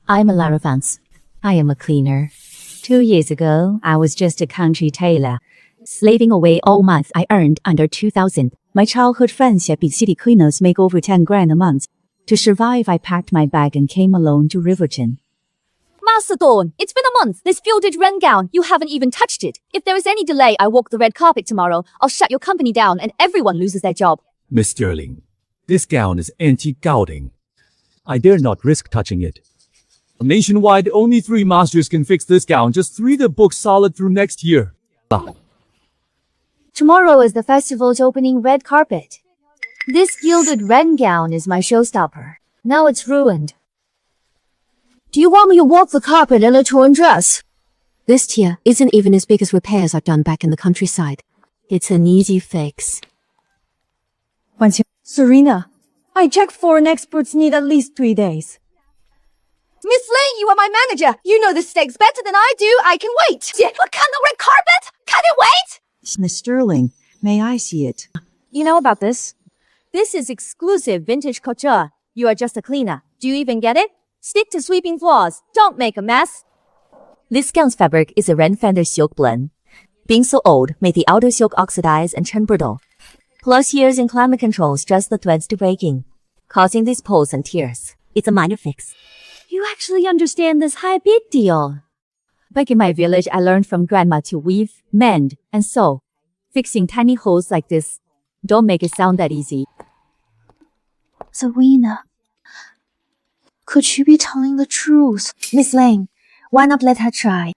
I'm a Lara Vance. I am a cleaner. 2 years ago, I was just a country tailor. Slaving away all month, I earned under 2,000. My childhood friends said big city cleaners make over 10 grand a month. To survive, I packed my bag and came alone to Riverton. Master Dawn, it's been a month. This gilded wren gown, you haven't even touched it. If there is any delay, I walk the red carpet tomorrow. I'll shut your company down and everyone loses their job. Miss Sterling, this gown is anti-gouting. I dare not risk touching it. Nationwide, only 3 masters can fix this gown. Just 3 that book solid through next year. Tomorrow is the festival's opening red carpet. This gilded wren gown is my showstopper. Now it's ruined. Do you want me to walk the carpet in a torn dress? This tier isn't even as big as repairs I've done back in the countryside. It's an easy fix. Serena, I checked foreign experts need at least 3 days. Miss Lane, you are my manager. You know the steaks better than I do. I can wait. What kind of red carpet? Can it wait? Miss Sterling, may I see it? You know about this? This is exclusive vintage couture. You are just a cleaner. Do you even get it? Stick to sweeping floors. Don't make a mess. This gown's fabric is a ren feather silk blend. Being so old made the outer silk oxidize and turn brittle. Plus years in climate control stress the threads to breaking, causing these pulls and tears. It's a minor fix. You actually understand this high big deal. Back in my village, I learned from grandma to weave, mend, and sew. Fixing tiny holes like this. Don't make it sound that easy. Serena, could she be telling the truth? Miss Lane, why not let her try?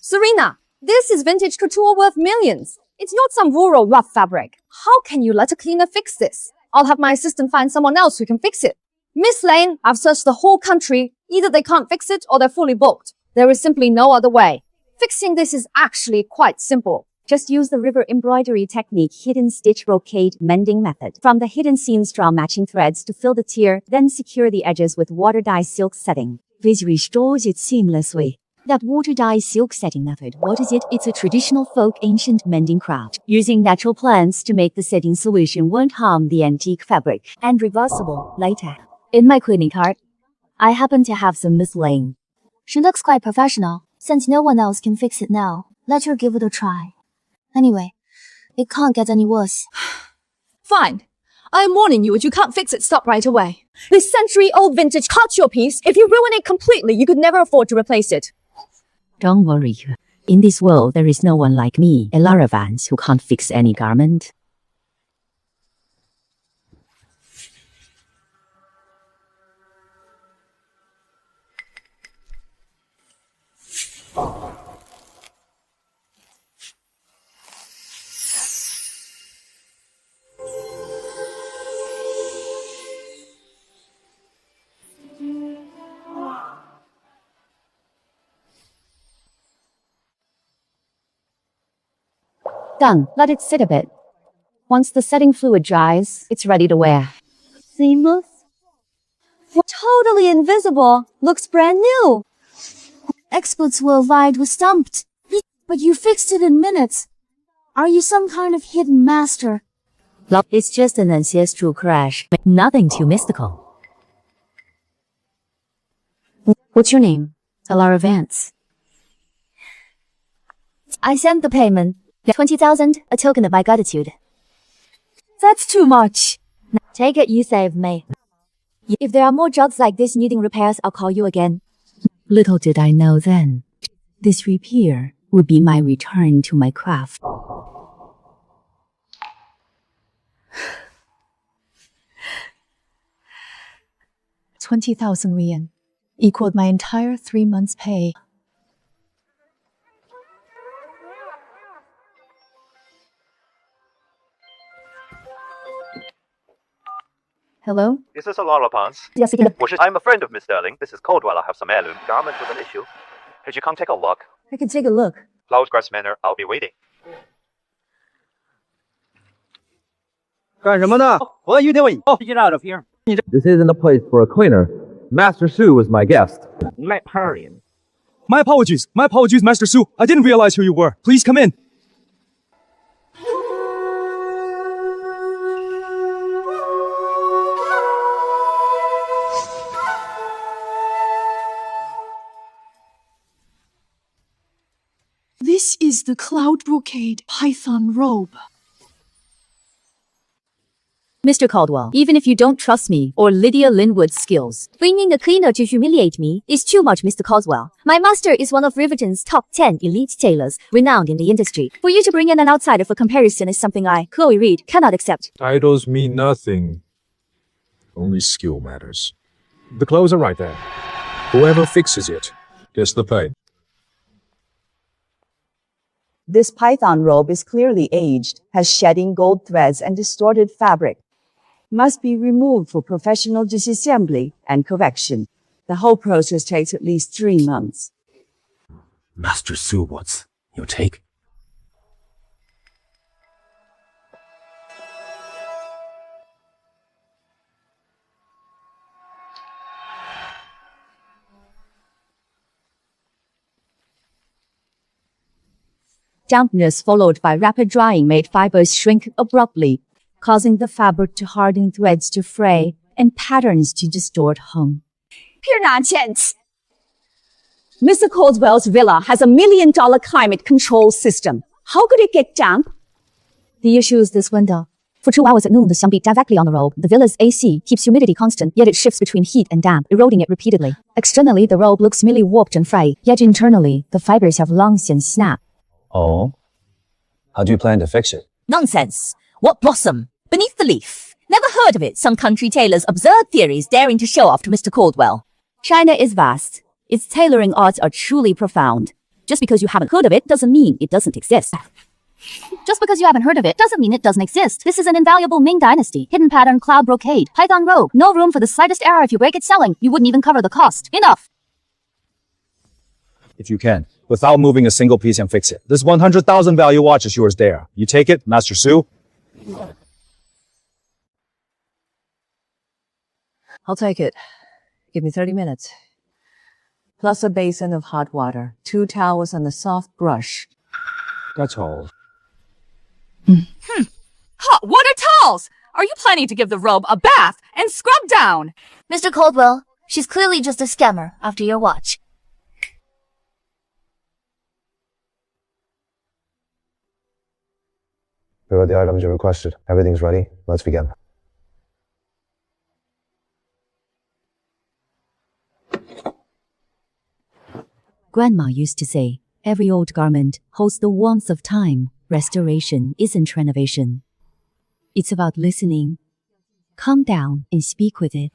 Serena, this is vintage couture worth millions. It's not some rural rough fabric. How can you let a cleaner fix this? I'll have my assistant find someone else who can fix it. Miss Lane, I've searched the whole country. Either they can't fix it or they're fully booked. There is simply no other way. Fixing this is actually quite simple. Just use the river embroidery technique, hidden stitch brocade mending method. From the hidden seams, draw matching threads to fill the tier, then secure the edges with water dye silk setting. This restores it seamlessly. That water dye silk setting method, what is it? It's a traditional folk ancient mending craft. Using natural plants to make the setting solution won't harm the antique fabric. And reversible later. In my cleaning cart, I happen to have some Miss Lane. She looks quite professional. Since no one else can fix it now, let her give it a try. Anyway, it can't get any worse. Fine. I am warning you, if you can't fix it, stop right away. This century-old vintage couture piece, if you ruin it completely, you could never afford to replace it. Don't worry. In this world, there is no one like me, a Lara Vance, who can't fix any garment. Done. Let it sit a bit. Once the setting fluid dries, it's ready to wear. Seamless? Totally invisible. Looks brand new. Experts worldwide were stumped. But you fixed it in minutes. Are you some kind of hidden master? It's just an ancestral crash. Nothing too mystical. What's your name? Lara Vance. I sent the payment. 20,000, a token of my gratitude. That's too much. Take it, you saved me. If there are more jobs like this needing repairs, I'll call you again. Little did I know then, this repair would be my return to my craft. 20,000 yuan, equaled my entire 3 months' pay. Hello? Is this a Lara Vance? Yes, I'm a friend of Miss Sterling. This is Coldwell. I have some heirloom garment with an issue. Could you come take a look? I can take a look. Loveverse Manor, I'll be waiting. 干什么呢? Well, you doing? Oh, get out of here. This isn't a place for a cleaner. Master Su was my guest. Let her in. My apologies, Master Su. I didn't realize who you were. Please come in. This is the cloud brocade python robe. Mr. Caldwell, even if you don't trust me or Lydia Linwood's skills, bringing a cleaner to humiliate me is too much, Mr. Caldwell. My master is one of Riverton's top 10 elite tailors, renowned in the industry. For you to bring in an outsider for comparison is something I, Chloe Reed, cannot accept. Titles mean nothing. Only skill matters. The clothes are right there. Whoever fixes it gets the pay. This python robe is clearly aged, has shedding gold threads and distorted fabric. Must be removed for professional disassembly and correction. The whole process takes at least 3 months. Master Su, what's your take? Dampness followed by rapid drying made fibers shrink abruptly, causing the fabric to harden, threads to fray, and patterns to distort hung. Mr. Caldwell's villa has $1 million climate control system. How could it get damp? The issue is this window. For 2 hours at noon, the sun beat directly on the robe. The villa's AC keeps humidity constant, yet it shifts between heat and damp, eroding it repeatedly. Externally, the robe looks merely warped and fray, yet internally, the fibers have long since snapped. Oh? How do you plan to fix it? Nonsense. What blossom? Beneath the leaf. Never heard of it. Some country tailors' absurd theories daring to show off to Mr. Caldwell. China is vast. Its tailoring arts are truly profound. Just because you haven't heard of it doesn't mean it doesn't exist. Just because you haven't heard of it doesn't mean it doesn't exist. This is an invaluable Ming Dynasty, hidden pattern cloud brocade, python robe. No room for the slightest error. If you break it selling, you wouldn't even cover the cost. Enough. If you can, without moving a single piece and fix it. This 100,000 value watch is yours there. You take it, Master Su? I'll take it. Give me 30 minutes. Plus a basin of hot water, 2 towels and a soft brush. That's all. Hot water towels! Are you planning to give the robe a bath and scrub down? Mr. Caldwell, she's clearly just a scammer after your watch. Here are the items you requested. Everything's ready. Let's begin. Grandma used to say, every old garment holds the warmth of time. Restoration isn't renovation. It's about listening. Calm down and speak with it.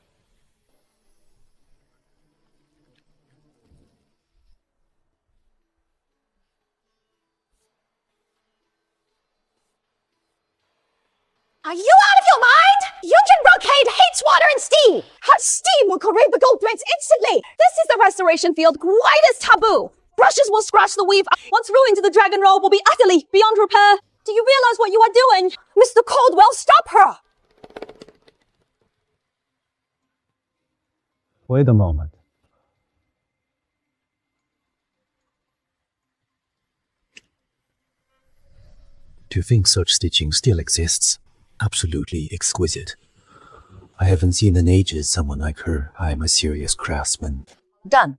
Are you out of your mind? Yunjin brocade hates water and steam. Hot steam will corrode the gold threads instantly. This is the restoration field greatest taboo. Brushes will scratch the weave. Once ruined, the dragon robe will be utterly beyond repair. Do you realize what you are doing? Mr. Caldwell, stop her! Wait a moment. To think such stitching still exists. Absolutely exquisite. I haven't seen in ages someone like her. I'm a serious craftsman. Done.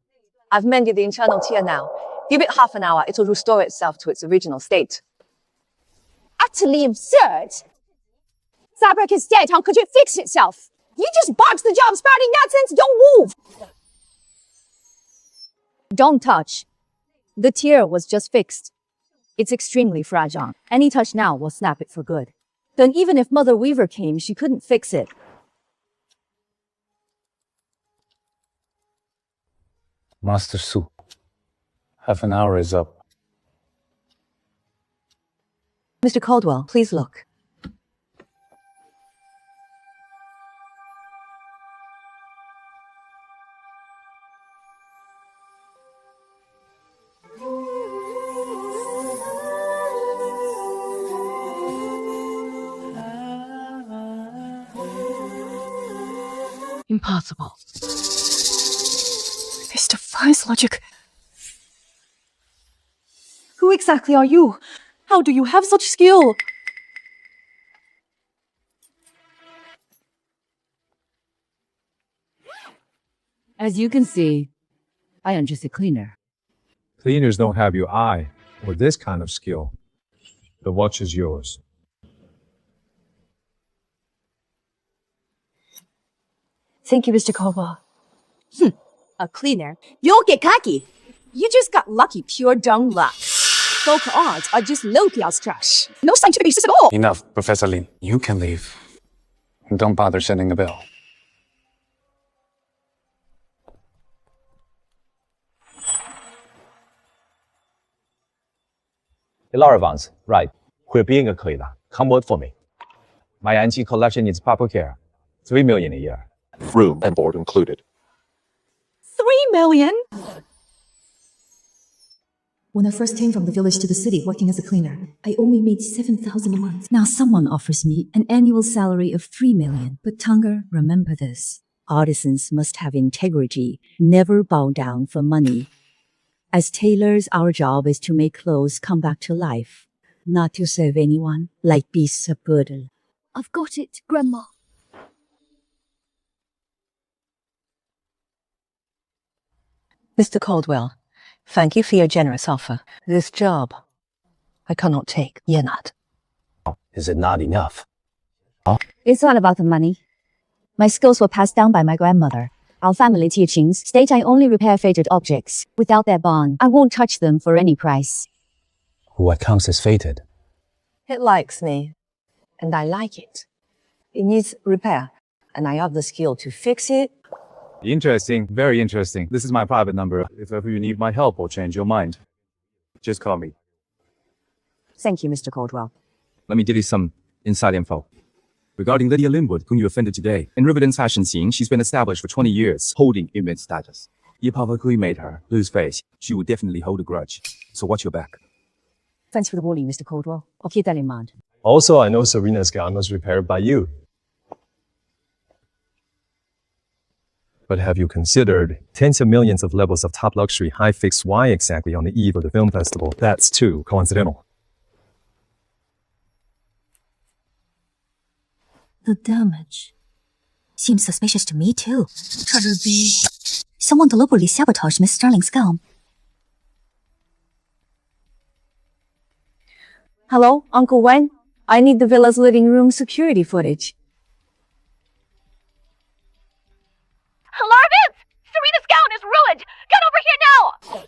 I've mended the internal tear now. Give it half an hour, it'll restore itself to its original state. Utterly absurd. Fabric is dead. How could it fix itself? You just box the job spouting nonsense. Don't move. Don't touch. The tear was just fixed. It's extremely fragile. Any touch now will snap it for good. Then even if Mother Weaver came, she couldn't fix it. Master Su, half an hour is up. Mr. Caldwell, please look. Impossible. This defies logic. Who exactly are you? How do you have such skill? As you can see, I am just a cleaner. Cleaners don't have your eye With this kind of skill, the watch is yours. Thank you, Mr. Caldwell. A cleaner? You'll get cocky. You just got lucky, pure dumb luck. Folk odds are just low-class trash. No scientific basis at all. Enough, Professor Lin. You can leave. Don't bother sending a bill. Vance, right. We're being a cleaner. Come work for me. My antique collection needs proper care. 3 million a year. Room and board included. 3 million? When I first came from the village to the city working as a cleaner, I only made 7,000 a month. Now someone offers me an annual salary of 3 million. But Tunger, remember this. Artisans must have integrity, never bow down for money. As tailors, our job is to make clothes come back to life, not to serve anyone like beasts of burden. I've got it, Grandma. Mr. Caldwell, thank you for your generous offer. This job, I cannot take. You're not. Is it not enough? It's not about the money. My skills were passed down by my grandmother. Our family teachings state I only repair faded objects. Without their bond, I won't touch them for any price. What counts as fated? It likes me, and I like it. It needs repair, and I have the skill to fix it. Interesting, very interesting. This is my private number. If ever you need my help or change your mind, just call me. Thank you, Mr. Caldwell. Let me give you some inside info. Regarding Lydia Linwood, whom you offended today, in Riverdale's fashion scene, she's been established for 20 years, holding immense status. You publicly made her lose face. She will definitely hold a grudge. So watch your back. Thanks for the bullying, Mr. Caldwell. I'll keep that in mind. Also, I know Serena's gown was repaired by you. But have you considered tens of millions of levels of top luxury high fix? Why exactly on the eve of the film festival? That's too coincidental. The damage seems suspicious to me too. Could it be someone deliberately sabotaged Miss Sterling's gown? Hello, Uncle Wen? I need the villa's living room security footage. Alarm! Serena's gown is ruined! Get over here now!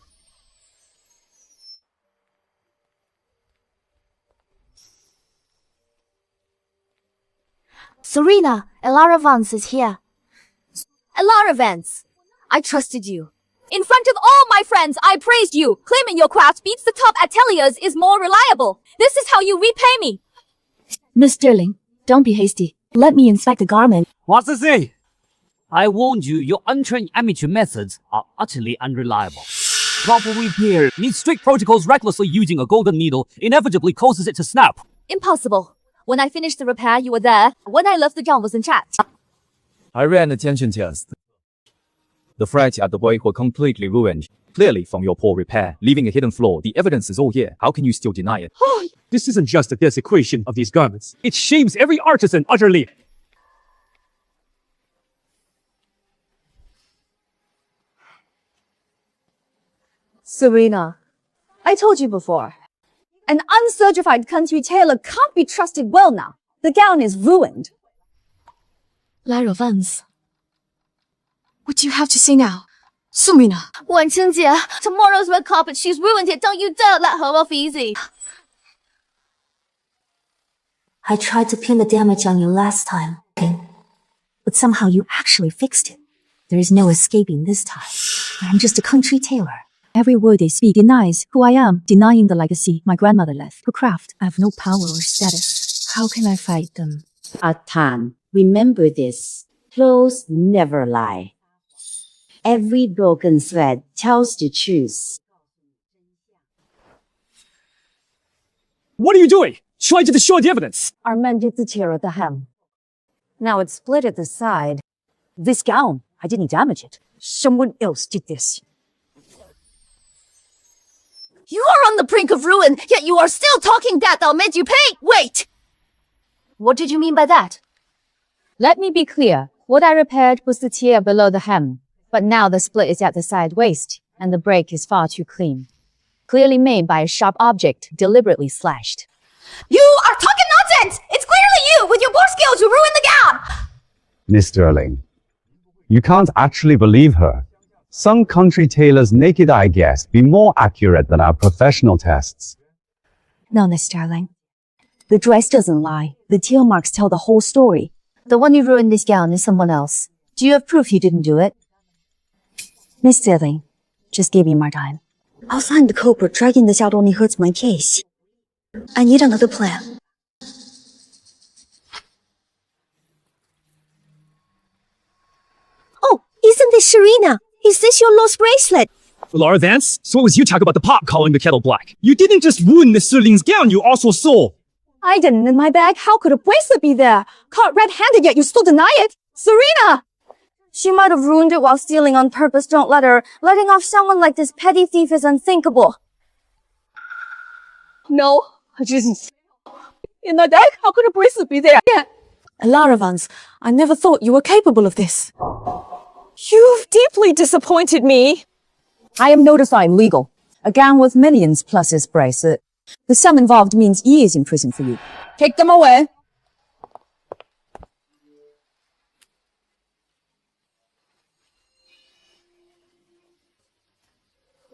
Serena, Elara Vance is here. Elara Vance, I trusted you. In front of all my friends, I praised you. Claiming your craft beats the top ateliers is more reliable. This is how you repay me. Miss Sterling, don't be hasty. Let me inspect the garment. What's to say? I warned you, your untrained amateur methods are utterly unreliable. Proper repair needs strict protocols. Recklessly using a golden needle inevitably causes it to snap. Impossible. When I finished the repair, you were there. When I left, the gown was intact. I ran a tension test. The threads at the break were completely ruined. Clearly from your poor repair, leaving a hidden flaw. The evidence is all here. How can you still deny it? This isn't just a desecration of these garments. It shames every artisan utterly. Serena, I told you before. An uncertified country tailor can't be trusted well now. The gown is ruined. Lyra Vance, what do you have to say now? Serena! Wan Qingjie, tomorrow's red carpet, she's ruined it. Don't you dare let her off easy. I tried to pin the damage on you last time, but somehow you actually fixed it. There is no escaping this time. I'm just a country tailor. Every word they speak denies who I am, denying the legacy my grandmother left. Her craft, I have no power or status. How can I fight them? Atan, remember this. Clothes never lie. Every broken thread tells the truth. What are you doing? Trying to destroy the evidence. Our men did the tear at the hem. Now it's split at the side. This gown, I didn't damage it. Someone else did this. You are on the brink of ruin, yet you are still talking that I'll make you pay. Wait! What did you mean by that? Let me be clear. What I repaired was the tear below the hem. But now the split is at the side waist, and the break is far too clean. clearly made by a sharp object, deliberately slashed. You are talking nonsense! It's clearly you with your poor skills who ruined the gown! Miss Sterling, you can't actually believe her. Some country tailors' naked eye guess be more accurate than our professional tests. No, Miss Sterling. The dress doesn't lie. The teal marks tell the whole story. The one who ruined this gown is someone else. Do you have proof you didn't do it? Miss Sterling, just give me more time. I'll find the culprit dragging this out only hurts my case. I need another plan. Oh, isn't this Serena? Is this your lost bracelet? Laura Vance, so what was you talk about the pot calling the kettle black? You didn't just ruin Miss Sterling's gown, you also stole. I didn't in my bag. How could a bracelet be there? Caught red-handed, yet you still deny it. Serena! She might have ruined it while stealing on purpose. Don't let her. Letting off someone like this petty thief is unthinkable. No, I didn't. In the bag? How could a bracelet be there? Yeah. Lara Vance, I never thought you were capable of this. You've deeply disappointed me. I am notified legal. A gown worth millions plus his bracelet. The sum involved means years in prison for you. Take them away.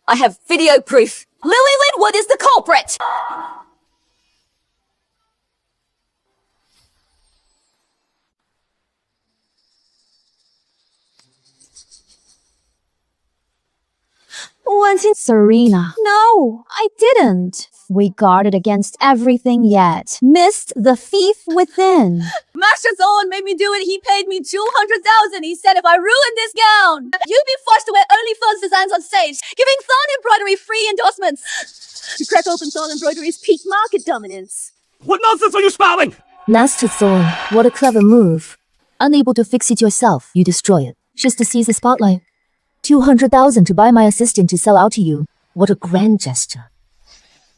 I have video proof. Lily Linwood is the culprit! Went in Serena. No, I didn't. We guarded against everything yet. Missed the thief within. Master Thorne made me do it. He paid me $200,000. He said if I ruined this gown, you'd be forced to wear OnlyFans designs on stage, giving Thorne Embroidery free endorsements. To crack open Thorne Embroidery's peak market dominance. What nonsense are you spouting? Master Thorne, what a clever move. Unable to fix it yourself, you destroy it, just to seize the spotlight. 200,000 to buy my assistant to sell out to you. What a grand gesture.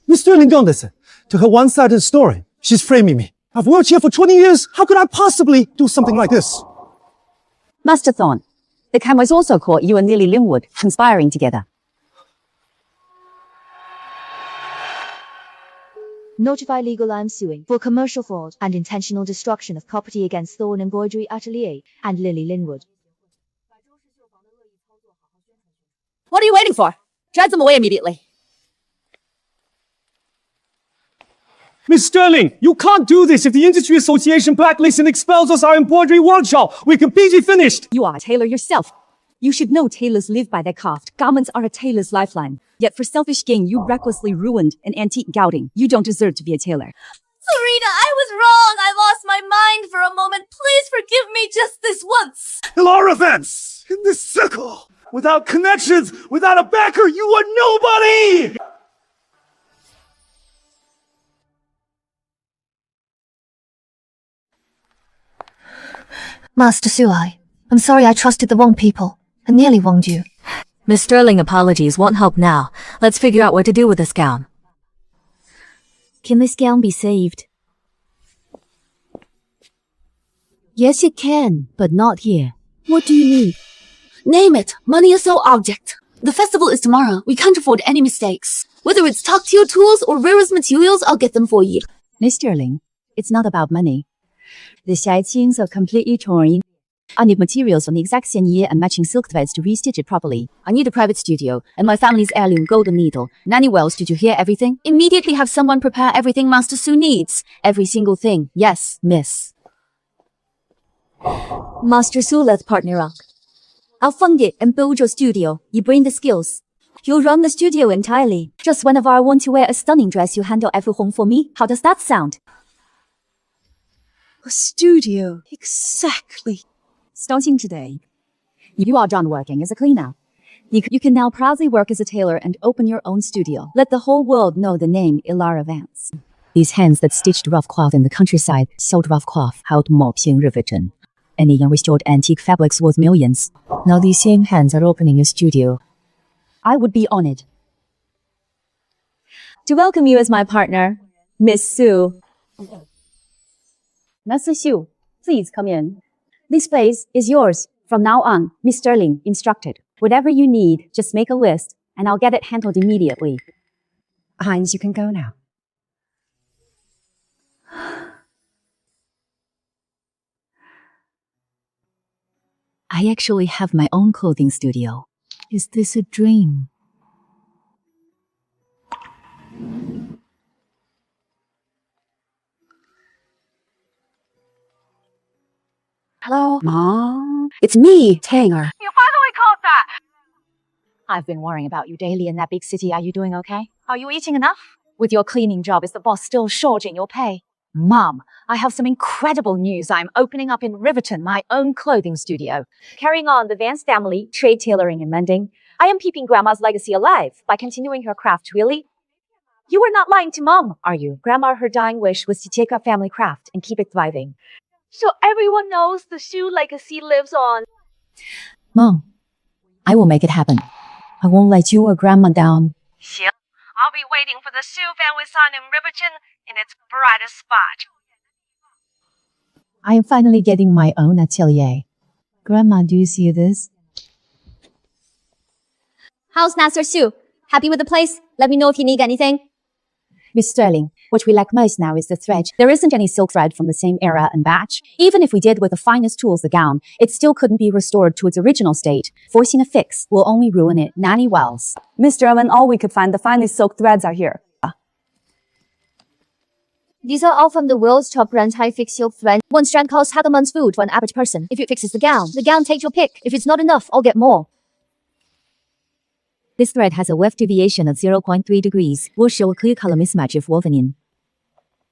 Miss Sterling, don't listen to her one-sided story. She's framing me. I've worked here for 20 years. How could I possibly do something like this? Master Thorne, the cameras also caught you and Lily Linwood conspiring together. Notify legal I'm suing for commercial fraud and intentional destruction of property against Thorne Embroidery Atelier and Lily Linwood. What are you waiting for? Drive them away immediately. Miss Sterling, you can't do this. If the Industry Association blacklists and expels us our embroidery workshop, we're completely finished. You are a tailor yourself. You should know tailors live by their craft. Garments are a tailor's lifeline. Yet for selfish gain, you recklessly ruined an antique gouting. You don't deserve to be a tailor. Serena, I was wrong. I lost my mind for a moment. Please forgive me just this once. Lara Vance, in this circle, without connections, without a backer, you are nobody! Master Suai, I'm sorry I trusted the wrong people. I nearly wronged you. Miss Sterling apologies won't help now. Let's figure out what to do with this gown. Can this gown be saved? Yes, it can, but not here. What do you need? Name it. Money is no object. The festival is tomorrow. We can't afford any mistakes. Whether it's top-tier tools or rarest materials, I'll get them for you. Miss Sterling, it's not about money. The shadings are completely torn. I need materials from the exact same year and matching silk threads to restitch it properly. I need a private studio and my family's heirloom golden needle. Nanny Wells, did you hear everything? Immediately have someone prepare everything Master Sue needs. Every single thing. Yes, miss. Master Sue, let's partner up. I'll fund it and build your studio. You bring the skills. You'll run the studio entirely. Just whenever I want to wear a stunning dress, you handle everything for me. How does that sound? A studio. Exactly. Starting today, you are done working as a cleaner. You can now proudly work as a tailor and open your own studio. Let the whole world know the name Lara Vance. These hands that stitched rough cloth in the countryside sold rough cloth out more in Riverton. And young restored antique fabrics worth millions. Now these same hands are opening a studio. I would be honored to welcome you as my partner, Miss Sue. Master Sue, please come in. This place is yours. From now on, Miss Sterling instructed. Whatever you need, just make a list, and I'll get it handled immediately. Heinz, you can go now. I actually have my own clothing studio. Is this a dream? Hello, Mom. It's me, Tanger. You finally caught that! I've been worrying about you daily in that big city. Are you doing okay? Are you eating enough? With your cleaning job, is the boss still shorting your pay? Mom, I have some incredible news. I'm opening up in Riverton my own clothing studio. Carrying on the Vance family, trade tailoring and mending, I am keeping Grandma's legacy alive by continuing her craft, really. You are not lying to Mom, are you? Grandma, her dying wish was to take up family craft and keep it thriving. So everyone knows the shoe legacy lives on. Mom, I will make it happen. I won't let you or Grandma down. 行, I'll be waiting for the shoe family sign in Riverton in its brightest spot. I am finally getting my own atelier. Grandma, do you see this? How's Master Sue? Happy with the place? Let me know if you need anything. Miss Sterling, what we lack most now is the thread. There isn't any silk thread from the same era and batch. Even if we did with the finest tools the gown, it still couldn't be restored to its original state. Forcing a fix will only ruin it. Nanny Wells. Mr. Owen, all we could find the finest silk threads are here. These are all from the world's top brand high-fix silk thread. One strand costs half a month's food for an average person. If it fixes the gown takes your pick. If it's not enough, I'll get more. This thread has a weft deviation of 0.3 degrees. Will show a clear color mismatch if woven in.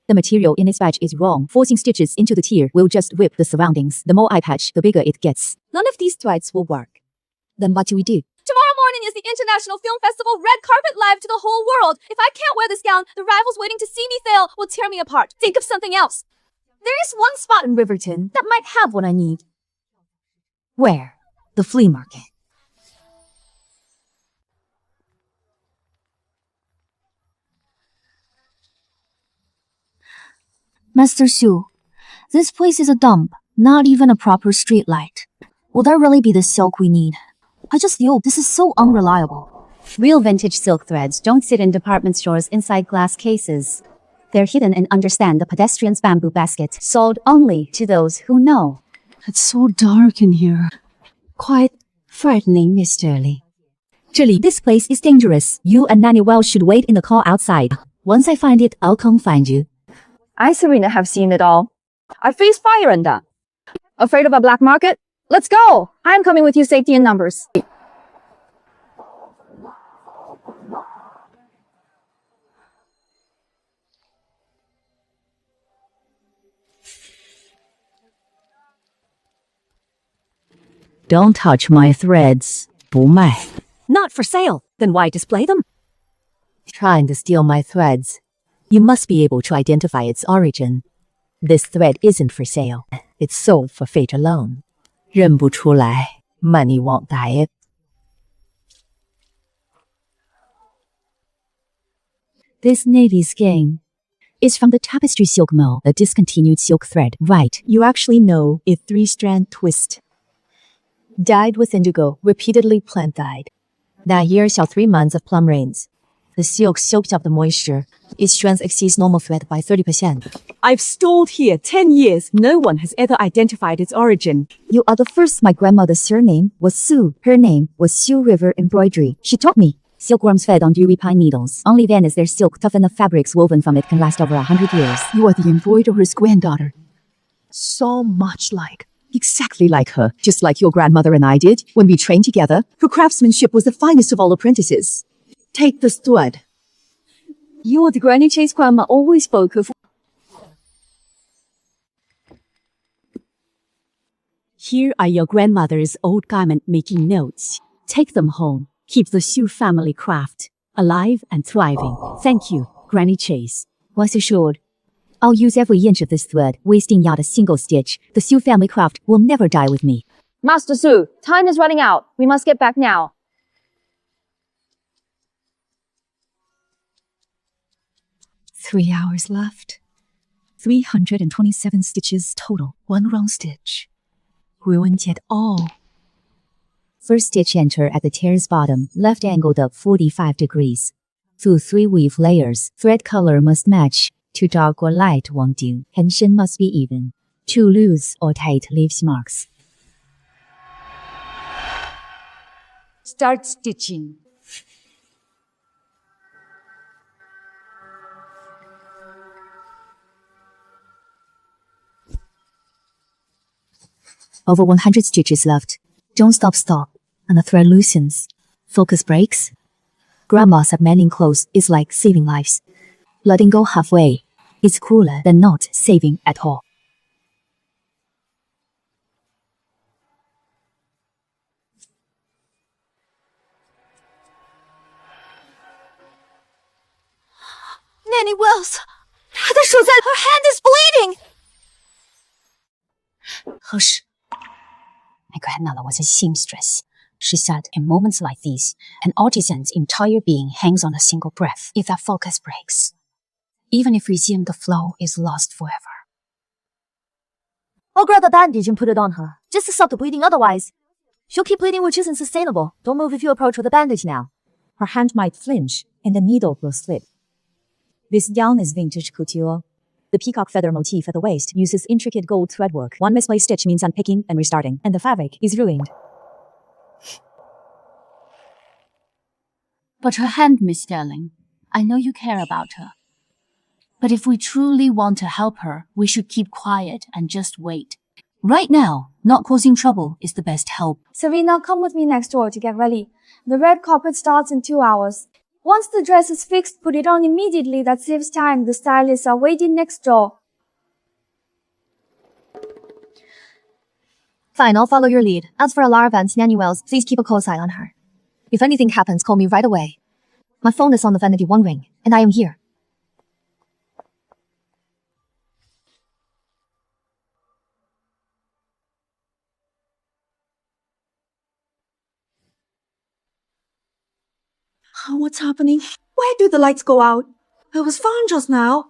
The material in its batch is wrong. Forcing stitches into the tier will just whip the surroundings. The more I patch, the bigger it gets. None of these threads will work. Then what do we do? Tomorrow morning is the International Film Festival red carpet live to the whole world. If I can't wear this gown, the rivals waiting to see me fail will tear me apart. Think of something else. There is one spot in Riverton that might have what I need. Where? The flea market. Master Sue, this place is a dump, not even a proper street light. Will there really be the silk we need? I just feel this is so unreliable. Real vintage silk threads don't sit in department stores inside glass cases. They're hidden and understand the pedestrian's bamboo basket, sold only to those who know. It's so dark in here. Quite frightening, Miss Sterling. Julie, this place is dangerous. You and Nanny Wells should wait in the car outside. Once I find it, I'll come find you. I, Serena, have seen it all. I faced fire in that. Afraid of a black market? Let's go! I'm coming with you, safety in numbers. Don't touch my threads. 不卖. Not for sale. Then why display them? Trying to steal my threads. You must be able to identify its origin. This thread isn't for sale. It's sold for fate alone. 认不出来, money won't buy it. This navy skein is from the tapestry silk mill, a discontinued silk thread. Right, you actually know a 3-strand twist. Dyed with indigo, repeatedly plant-dyed. That year saw 3 months of plum rains. The silk soaked up the moisture. Its strength exceeds normal thread by 30%. I've stalled here 10 years. No one has ever identified its origin. You are the first. My grandmother's surname was Sue. Her name was Sue River Embroidery. She taught me. Silkworms fed on dewy pine needles. Only then is their silk tough enough fabrics woven from it can last over 100 years. You are the embroiderer's granddaughter. So much like. Exactly like her. Just like your grandmother and I did when we trained together. Her craftsmanship was the finest of all apprentices. Take this thread. You're the Granny Chase grandma always spoke of. Here are your grandmother's old garment-making notes. Take them home. Keep the Sue family craft alive and thriving. Thank you, Granny Chase. Was assured. I'll use every inch of this thread, wasting not a single stitch. The Sue family craft will never die with me. Master Sue, time is running out. We must get back now. 3 hours left. 327 stitches total. 1 wrong stitch. Ruined it all. First stitch enter at the tear's bottom, left angled up 45 degrees. Through 3 weave layers, thread color must match. Too dark or light won't do. Tension must be even. Too loose or tight leaves marks. Start stitching. Over 100 stitches left. Don't stop, and the thread loosens. Focus breaks. Grandma said mending clothes is like saving lives. Letting go halfway is crueler than not saving at all. Nanny Wells! Her hand is bleeding! Hush. My grandmother was a seamstress. She said, in moments like these, an artisan's entire being hangs on a single breath if that focus breaks. Even if resume the flow is lost forever. I'll grab the bandage and put it on her, just to stop the bleeding otherwise. She'll keep bleeding, which isn't sustainable. Don't move if you approach with a bandage now. Her hand might flinch, and the needle will slip. This gown is vintage couture. The peacock feather motif at the waist uses intricate gold threadwork. One misplaced stitch means unpicking and restarting, and the fabric is ruined. But her hand, Miss Sterling. I know you care about her. But if we truly want to help her, we should keep quiet and just wait. Right now, not causing trouble is the best help. Serena, come with me next door to get ready. The red carpet starts in 2 hours. Once the dress is fixed, put it on immediately. That saves time. The stylists are waiting next door. Fine, I'll follow your lead. As for Alara Vance, Nanny Wells, please keep a close eye on her. If anything happens, call me right away. My phone is on the vanity 1 ring, and I am here. Oh, what's happening? Where do the lights go out? It was fine just now.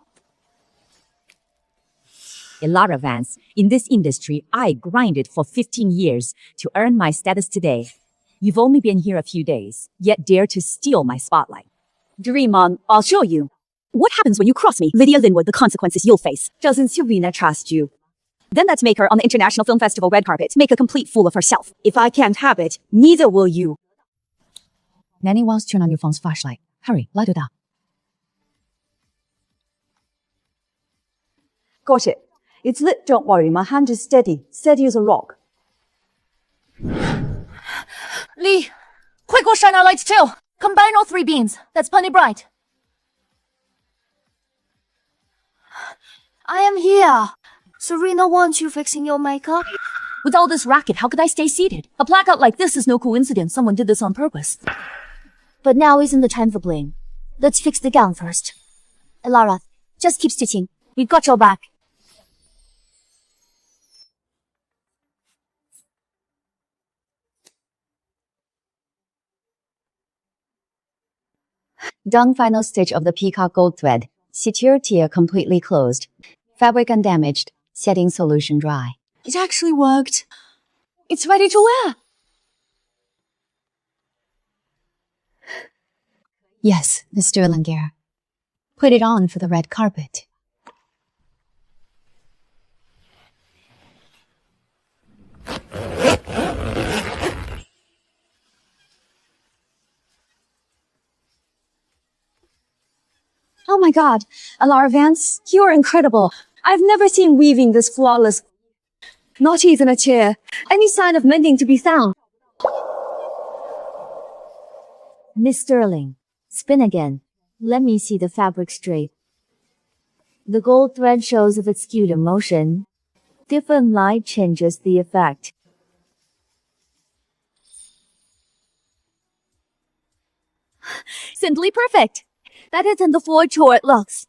Alara Vance, in this industry, I grinded for 15 years to earn my status today. You've only been here a few days, yet dare to steal my spotlight. Dream on, I'll show you. What happens when you cross me? Lydia Linwood, the consequences you'll face. Doesn't Serena trust you? Then let's make her on the International Film Festival red carpet. Make a complete fool of herself. If I can't have it, neither will you. Nanny Wells, turn on your phone's flashlight. Hurry, light it up. Got it. It's lit, don't worry. My hand is steady. Steady as a rock. Lee, quick, go shine our lights too. Combine all 3 beams. That's plenty bright. I am here. Serena wants you fixing your makeup. With all this racket, how could I stay seated? A blackout like this is no coincidence. Someone did this on purpose. But now isn't the time for blame. Let's fix the gown first. Alara, just keep stitching. We've got your back. Done final stitch of the peacock gold thread. Suture tier completely closed. Fabric undamaged. Setting solution dry. It actually worked. It's ready to wear. Yes, Miss Sterling. Put it on for the red carpet. Oh my god, Alara Vance, you're incredible. I've never seen weaving this flawless. Not even a tear. Any sign of mending to be found. Miss Sterling, spin again. Let me see the fabric straight. The gold thread shows if it's skewed in motion. Different light changes the effect. Simply perfect. That isn't the floor chore it looks.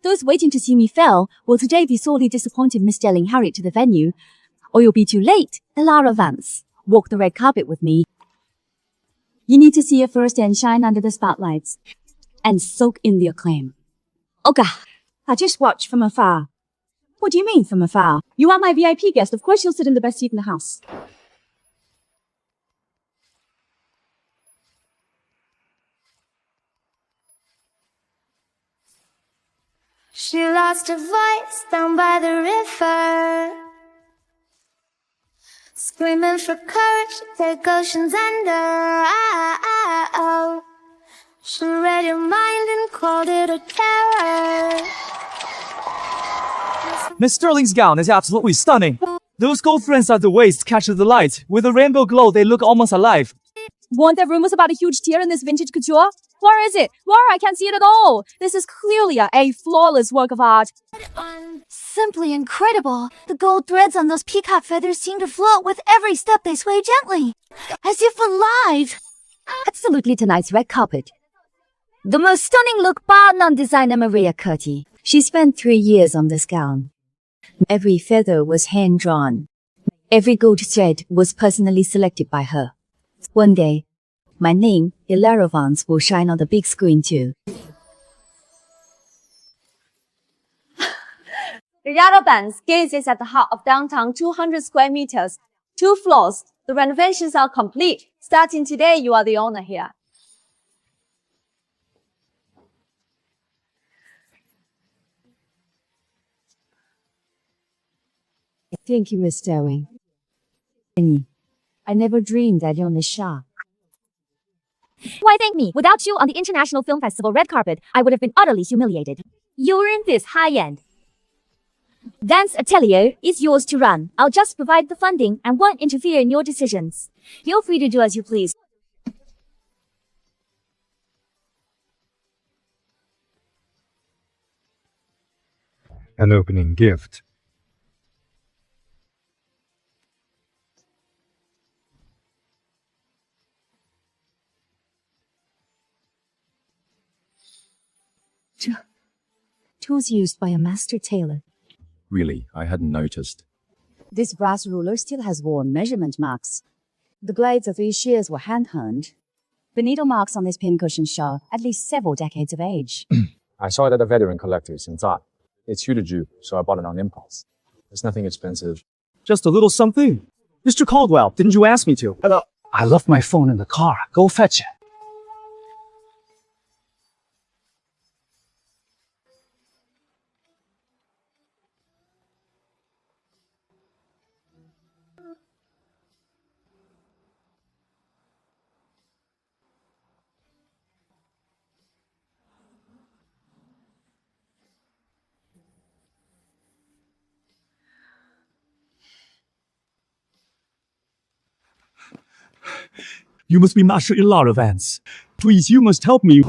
Those waiting to see me fail will today be sorely disappointed Miss Sterling hurried to the venue. Or you'll be too late. Alara Vance, walk the red carpet with me. You need to see it first and shine under the spotlights. And soak in the acclaim. Okay, I just watch from afar. What do you mean from afar? You are my VIP guest. Of course you'll sit in the best seat in the house. She lost her voice down by the river, screaming for courage to take oceans under. She read your mind and called it a terror. Miss Sterling's gown is absolutely stunning. Those gold threads at the waist catch the light. With a rainbow glow, they look almost alive. Weren't there rumors about a huge tear in this vintage couture? Where is it? Where? I can't see it at all. This is clearly a flawless work of art. Simply incredible. The gold threads on those peacock feathers seem to float with every step they sway gently, as if alive. Absolutely tonight's red carpet. The most stunning look bar none designer Maria Curti. She spent 3 years on this gown. Every feather was hand-drawn. Every gold thread was personally selected by her. One day, my name, Hilario Vance, will shine on the big screen too. Regatta Banks gazes at the heart of downtown 200 square meters, 2 floors. The renovations are complete. Starting today, you are the owner here. Thank you, Miss Sterling. I never dreamed I'd own a shop. Why thank me? Without you on the International Film Festival red carpet, I would have been utterly humiliated. You're in this high-end dance atelier is yours to run. I'll just provide the funding and won't interfere in your decisions. Feel free to do as you please. An opening gift. Tools used by a master tailor. Really, I hadn't noticed. This brass ruler still has worn measurement marks. The blades of these shears were hand-honed. The needle marks on this pincushion show at least several decades of age. I saw it at a veteran collector's and thought, it suited you, so I bought it on impulse. It's nothing expensive. Just a little something. Mr. Caldwell, didn't you ask me to? Hello. I left my phone in the car. Go fetch it. You must be Master Hilario Vance. Please, you must help me.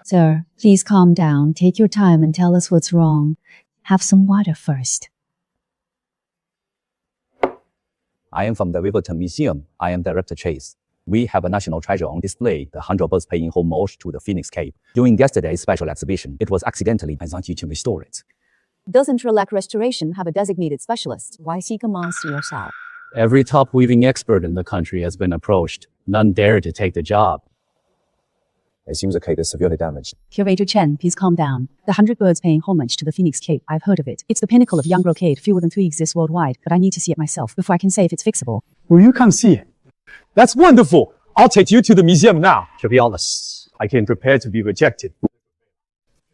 Sir, please calm down. Take your time and tell us what's wrong. Have some water first. I am from the Riverton Museum. I am Director Chase. We have a national treasure on display, the 100 birds paying homage to the Phoenix Cape. During yesterday's special exhibition, it was accidentally. I want you to restore it. Doesn't Relac Restoration have a designated specialist? Why seek a monster yourself? Every top weaving expert in the country has been approached. None dare to take the job. It seems the cape is severely damaged. Curator Chen, please calm down. The 100 birds paying homage to the Phoenix Cape. I've heard of it. It's the pinnacle of young brocade. Fewer than 3 exist worldwide, but I need to see it myself before I can say if it's fixable. Will you come see it? That's wonderful. I'll take you to the museum now. To be honest, I came prepared to be rejected.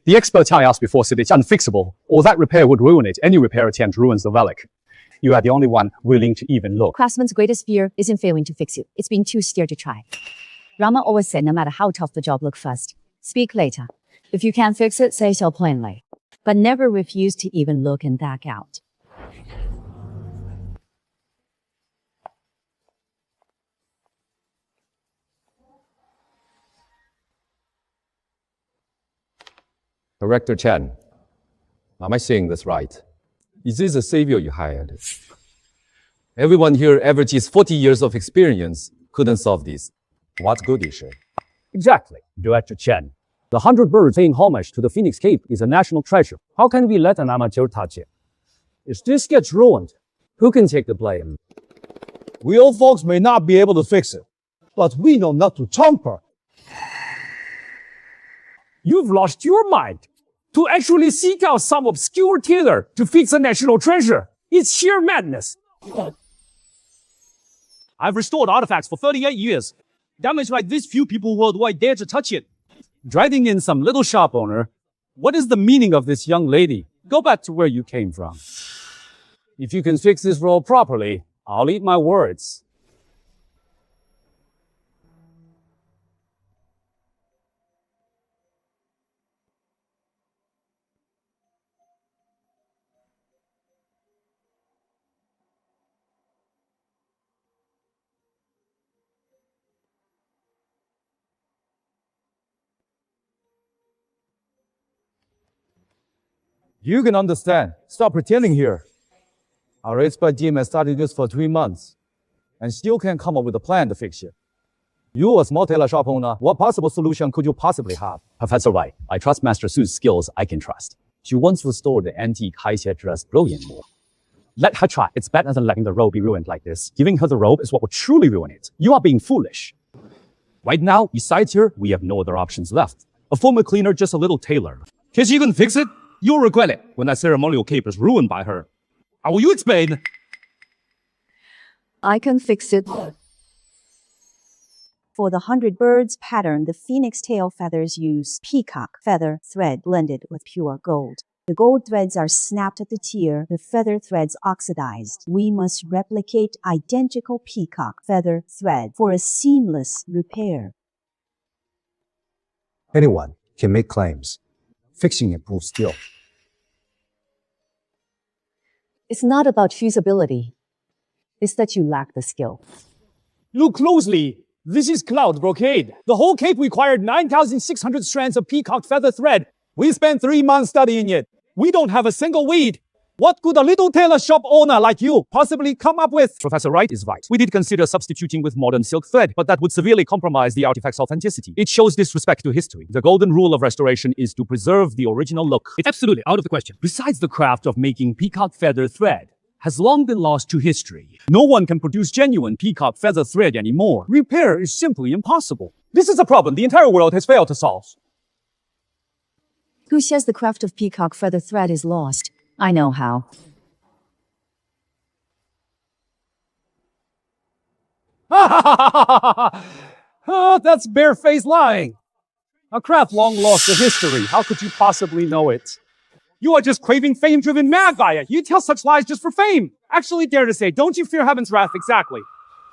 The expert I asked before said it's unfixable, or that repair would ruin it. Any repair attempt ruins the relic. You are the only one willing to even look. Craftsman's greatest fear isn't failing to fix it. It's being too scared to try. Rama always said no matter how tough the job, look first. Speak later. If you can't fix it, say so plainly. But never refuse to even look and back out. Director Chen, am I saying this right? Is this the savior you hired? Everyone here averages 40 years of experience. Couldn't solve this. What good is she? Exactly, Director Chen. The 100 birds paying homage to the Phoenix Cape is a national treasure. How can we let an amateur touch it? If this gets ruined, who can take the blame? We old folks may not be able to fix it, but we know not to tamper. You've lost your mind. To actually seek out some obscure tailor to fix a national treasure. It's sheer madness. I've restored artifacts for 38 years. Damage like this, few people worldwide dare to touch it. Dragging in some little shop owner. What is the meaning of this young lady? Go back to where you came from. If you can fix this roll properly, I'll eat my words. You can understand. Stop pretending here. Our expert team has studied this for 3 months and still can't come up with a plan to fix it. You, a small tailor shop owner, what possible solution could you possibly have? Professor Wright, I trust Master Sue's skills I can trust. She once restored the antique high-chair dress brilliantly. Let her try. It's better than letting the robe be ruined like this. Giving her the robe is what will truly ruin it. You are being foolish. Right now, besides her, we have no other options left. A former cleaner, just a little tailor. Can she even fix it? You'll regret it when that ceremonial cape is ruined by her. How will you explain? I can fix it. For the 100 birds pattern, the phoenix tail feathers use peacock feather thread blended with pure gold. The gold threads are snapped at the tier, the feather threads oxidized. We must replicate identical peacock feather thread for a seamless repair. Anyone can make claims. Fixing it proves skill. It's not about feasibility. It's that you lack the skill. Look closely. This is cloud brocade. The whole cape required 9,600 strands of peacock feather thread. We spent 3 months studying it. We don't have a single weed. What could a little tailor shop owner like you possibly come up with? Professor Wright is right. We did consider substituting with modern silk thread, but that would severely compromise the artifact's authenticity. It shows disrespect to history. The golden rule of restoration is to preserve the original look. It's absolutely out of the question. Besides, the craft of making peacock feather thread has long been lost to history. No one can produce genuine peacock feather thread anymore. Repair is simply impossible. This is a problem the entire world has failed to solve. Who says the craft of peacock feather thread is lost? I know how. Oh, that's barefaced lying. A craft long lost to history. How could you possibly know it? You are just craving fame-driven mad guy. You tell such lies just for fame. Actually dare to say, don't you fear heaven's wrath exactly?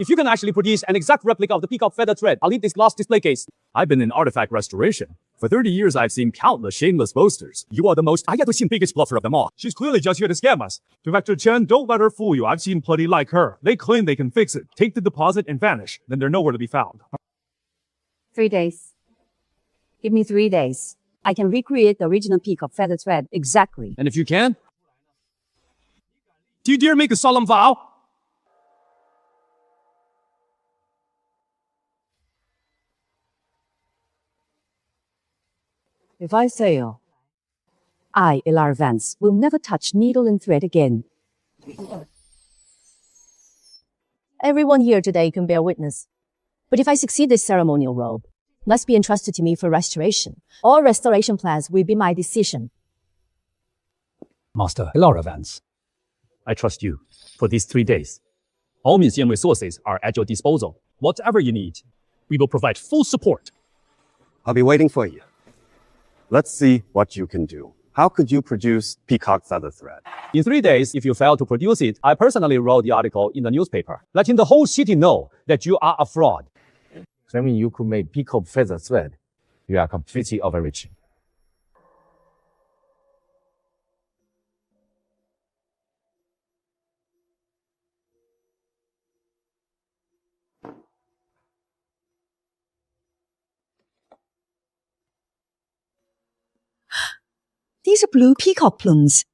If you can actually produce an exact replica of the peacock feather thread, I'll leave this glass display case. I've been in artifact restoration. For 30 years, I've seen countless shameless boasters. You are the most, I get to see biggest bluffer of them all. She's clearly just here to scam us. Director Chen, don't let her fool you. I've seen plenty like her. They claim they can fix it, take the deposit, and vanish. Then they're nowhere to be found. 3 days. Give me 3 days. I can recreate the original peacock feather thread exactly. And if you can, do you dare make a solemn vow? If I fail, I, Elar Vance, will never touch needle and thread again. Everyone here today can bear witness. But if I succeed, this ceremonial robe must be entrusted to me for restoration. All restoration plans will be my decision. Master Elara Vance, I trust you for these 3 days. All means and resources are at your disposal. Whatever you need, we will provide full support. I'll be waiting for you. Let's see what you can do. How could you produce peacock feather thread? In 3 days, if you fail to produce it, I personally wrote the article in the newspaper, letting the whole city know that you are a fraud. Claiming you could make peacock feather thread, you are completely overreaching. These are blue peacock plumes.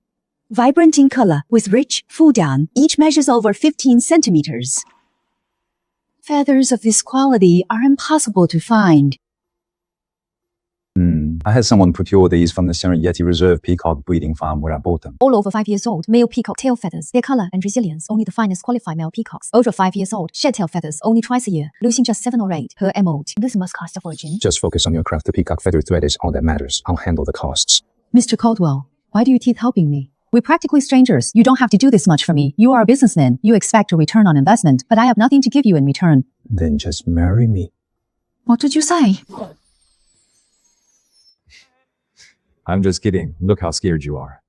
Vibrant in color with rich, full down. Each measures over 15 centimeters. Feathers of this quality are impossible to find. I had someone procure these from the Serengeti Reserve Peacock Breeding Farm where I bought them. All over 5 years old, male peacock tail feathers. Their color and resilience, only the finest qualified male peacocks. Over 5 years old, shed tail feathers, only twice a year. Losing just 7 or 8 per emerald. This must cost a fortune. Just focus on your craft. The peacock feather thread is all that matters. I'll handle the costs. Mr. Caldwell, why do you keep helping me? We're practically strangers. You don't have to do this much for me. You are a businessman. You expect a return on investment, but I have nothing to give you in return. Then just marry me. What did you say? I'm just kidding. Look how scared you are.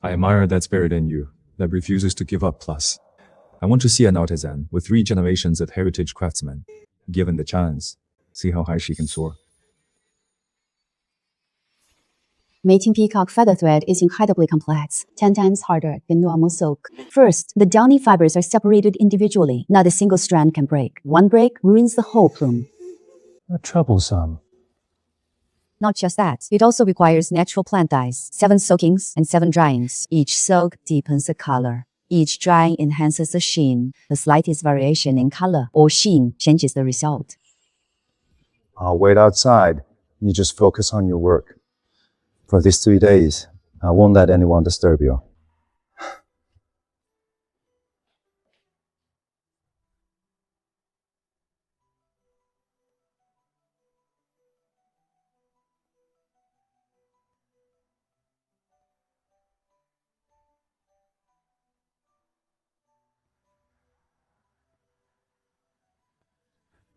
I admire that spirit in you that refuses to give up. Plus, I want to see an artisan with 3 generations of heritage craftsmen. Given the chance, see how high she can soar. Mating peacock feather thread is incredibly complex, 10 times harder than normal silk. First, the downy fibers are separated individually. Not a single strand can break. One break ruins the whole plume. Troublesome. Not just that, it also requires natural plant dyes, 7 soakings and 7 dryings. Each soak deepens the color. Each drying enhances the sheen. The slightest variation in color or sheen changes the result. I'll wait outside. You just focus on your work. For these 3 days, I won't let anyone disturb you.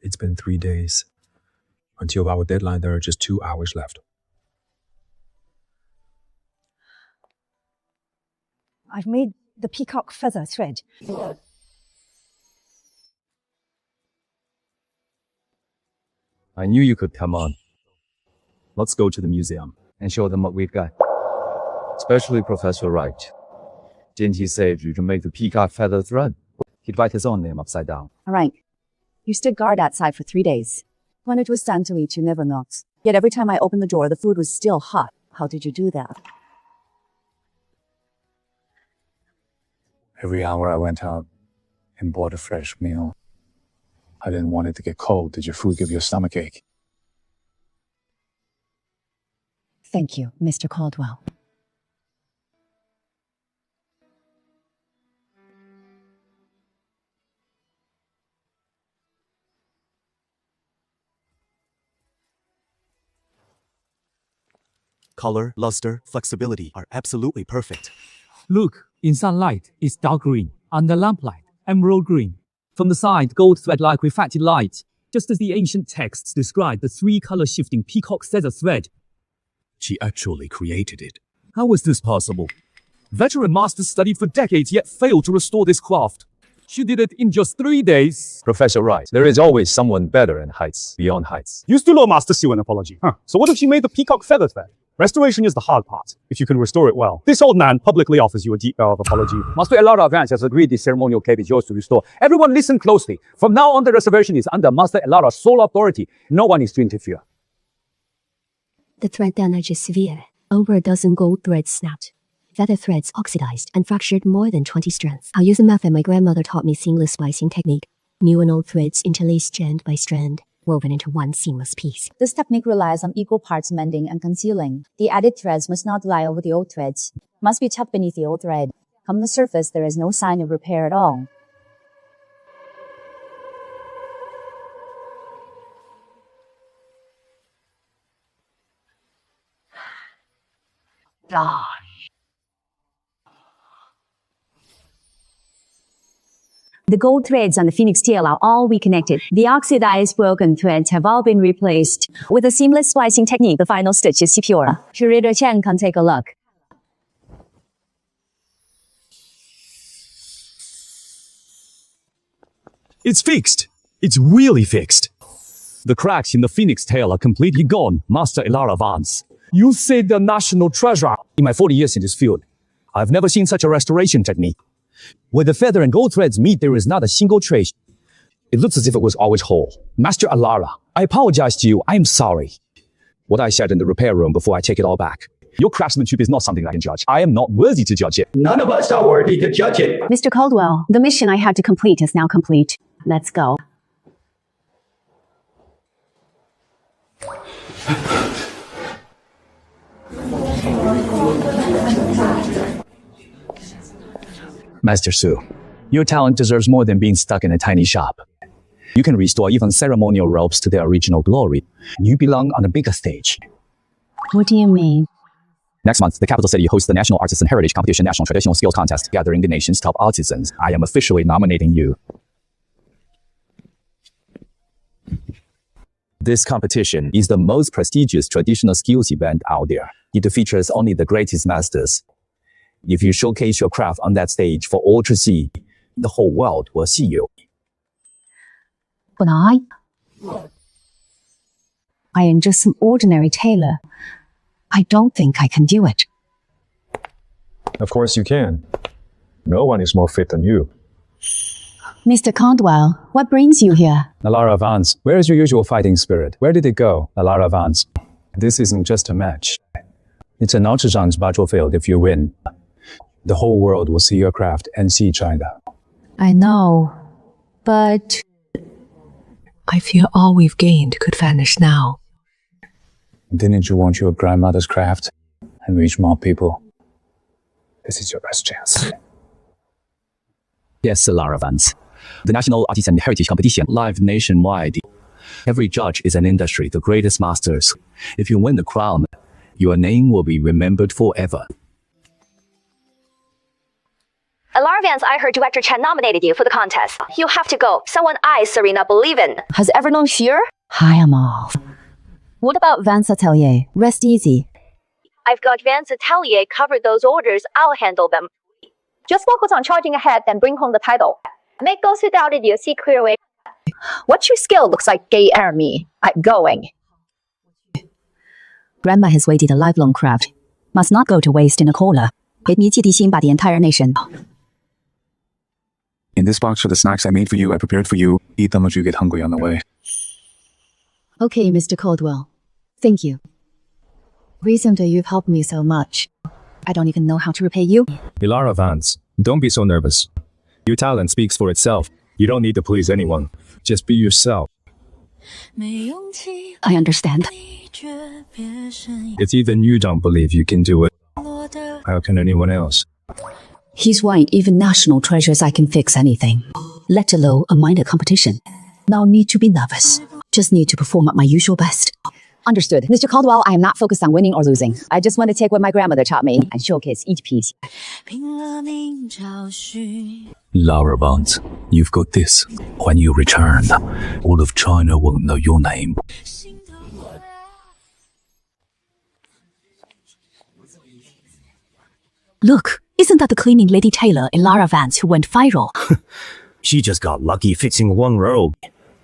It's been 3 days. Until our deadline, there are just 2 hours left. I've made the peacock feather thread. I knew you could come on. Let's go to the museum and show them what we've got. Especially Professor Wright. Didn't he say you to make the peacock feather thread? He'd write his own name upside down. All right. You stood guard outside for 3 days. When it was time to eat, you never knocked. Yet every time I opened the door, the food was still hot. How did you do that? Every hour I went out and bought a fresh meal. I didn't want it to get cold. Did your food give you a stomachache? Thank you, Mr. Caldwell. Color, luster, flexibility are absolutely perfect. Look, in sunlight, it's dark green. Under lamplight, emerald green. From the side, gold thread-like refracted light. Just as the ancient texts describe the 3-color shifting peacock feather thread. She actually created it. How is this possible? Veteran masters studied for decades yet failed to restore this craft. She did it in just 3 days. Professor Wright, there is always someone better in heights, beyond heights. You still owe Master Sue an apology. So what if she made the peacock feather thread? Restoration is the hard part, if you can restore it well. This old man publicly offers you a deep bow of apology. Master Elara Vance has agreed the ceremonial cape is yours to restore. Everyone listen closely. From now on, the reservation is under Master Elara's sole authority. No one is to interfere. The thread damage is severe. Over a dozen gold threads snapped. Feather threads oxidized and fractured more than 20 strands. I'll use a method my grandmother taught me, seamless splicing technique. New and old threads interlaced strand by strand, woven into one seamless piece. This technique relies on equal parts mending and concealing. The added threads must not lie over the old threads. Must be tucked beneath the old thread. From the surface, there is no sign of repair at all. The gold threads on the phoenix tail are all reconnected. The oxidized broken threads have all been replaced. With a seamless splicing technique, the final stitch is secure. Curator Chen can take a look. It's fixed. It's really fixed. The cracks in the phoenix tail are completely gone, Master Elara Vance. You saved a national treasure. In my 40 years in this field, I've never seen such a restoration technique. Where the feather and gold threads meet, there is not a single trace. It looks as if it was always whole. Master Elara, I apologize to you. I'm sorry. What I said in the repair room before I take it all back. Your craftsmanship is not something I can judge. I am not worthy to judge it. None of us are worthy to judge it. Mr. Caldwell, the mission I had to complete is now complete. Let's go. Master Su, your talent deserves more than being stuck in a tiny shop. You can restore even ceremonial robes to their original glory. You belong on a bigger stage. What do you mean? Next month, the capital city hosts the National Artisan Heritage Competition National Traditional Skills Contest, gathering the nation's top artisans. I am officially nominating you. This competition is the most prestigious traditional skills event out there. It features only the greatest masters. If you showcase your craft on that stage for all to see, the whole world will see you. But I am just some ordinary tailor. I don't think I can do it. Of course you can. No one is more fit than you. Mr. Caldwell, what brings you here? Alara Vance, where is your usual fighting spirit? Where did it go, Alara Vance? This isn't just a match. It's an ultrasound battlefield if you win. The whole world will see your craft and see China. I know, but I fear all we've gained could vanish now. Didn't you want your grandmother's craft and reach more people? This is your best chance. Yes, Alara Vance. The National Artisan Heritage Competition live nationwide. Every judge is an industry, the greatest masters. If you win the crown, your name will be remembered forever. Alara Vance, I heard Director Chen nominated you for the contest. You have to go. Someone I, Serena, believe in. Has everyone here? I am off. What about Vance Atelier? Rest easy. I've got Vance Atelier covered those orders. I'll handle them. Just focus on charging ahead, then bring home the title. Make those who doubted you see clearly. What's your skill looks like gay army. I'm going. Grandma has waited a lifelong craft. Must not go to waste in a corner. 给你弟心把 the entire nation. In this box are the snacks I made for you, I prepared for you. Eat them as you get hungry on the way. Okay, Mr. Caldwell. Thank you. Recently, you've helped me so much. I don't even know how to repay you. Alara Vance, don't be so nervous. Your talent speaks for itself. You don't need to please anyone. Just be yourself. I understand. It's even you don't believe you can do it. How can anyone else? He's right, even national treasures I can fix anything. Let alone a minor competition. No need to be nervous. Just need to perform at my usual best. Understood. Mr. Caldwell, I am not focused on winning or losing. I just want to take what my grandmother taught me and showcase each piece. Alara Vance, you've got this. When you return, all of China will know your name. Look, isn't that the cleaning lady tailor Alara Vance who went viral? She just got lucky fixing one robe.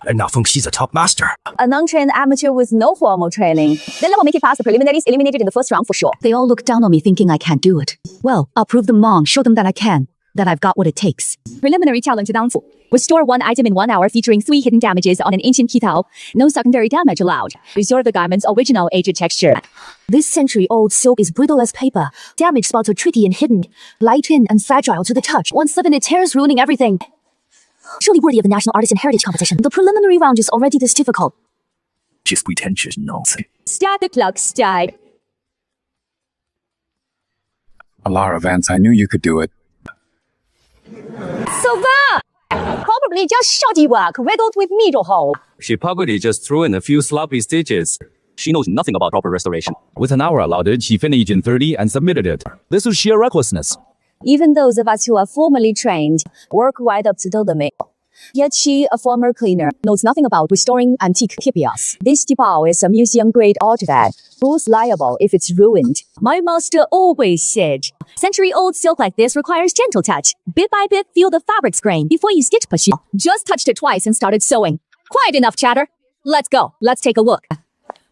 And now she's a top master. A non-trained amateur with no formal training. Then let me make it past the preliminaries, eliminated in the first round for sure. They all look down on me thinking I can't do it. Well, I'll prove them wrong, show them that I can, that I've got what it takes. Preliminary challenge announced. Restore one item in 1 hour featuring 3 hidden damages on an ancient kitao. No secondary damage allowed. Restore the garment's original aged texture. This century-old silk is brittle as paper. Damage spots are tricky and hidden. Light in and fragile to the touch. One slip and it tears, ruining everything. Surely worthy of the National Artisan Heritage Competition. The preliminary round is already this difficult. Just pretentious nonsense. Start the clock, start. Alara Vance, I knew you could do it. So that! Probably just shoddy work, riddled with needle hole. She probably just threw in a few sloppy stitches. She knows nothing about proper restoration. With an hour allotted, she finished in 30 and submitted it. This was sheer recklessness. Even those of us who are formally trained work right up to the limit. Yet she, a former cleaner, knows nothing about restoring antique kipias. This depot is a museum-grade artifact. Who's liable if it's ruined? My master always said, century-old silk like this requires gentle touch. Bit by bit, feel the fabric's grain before you stitch push. Just touched it twice and started sewing. Quiet enough, chatter. Let's go. Let's take a look.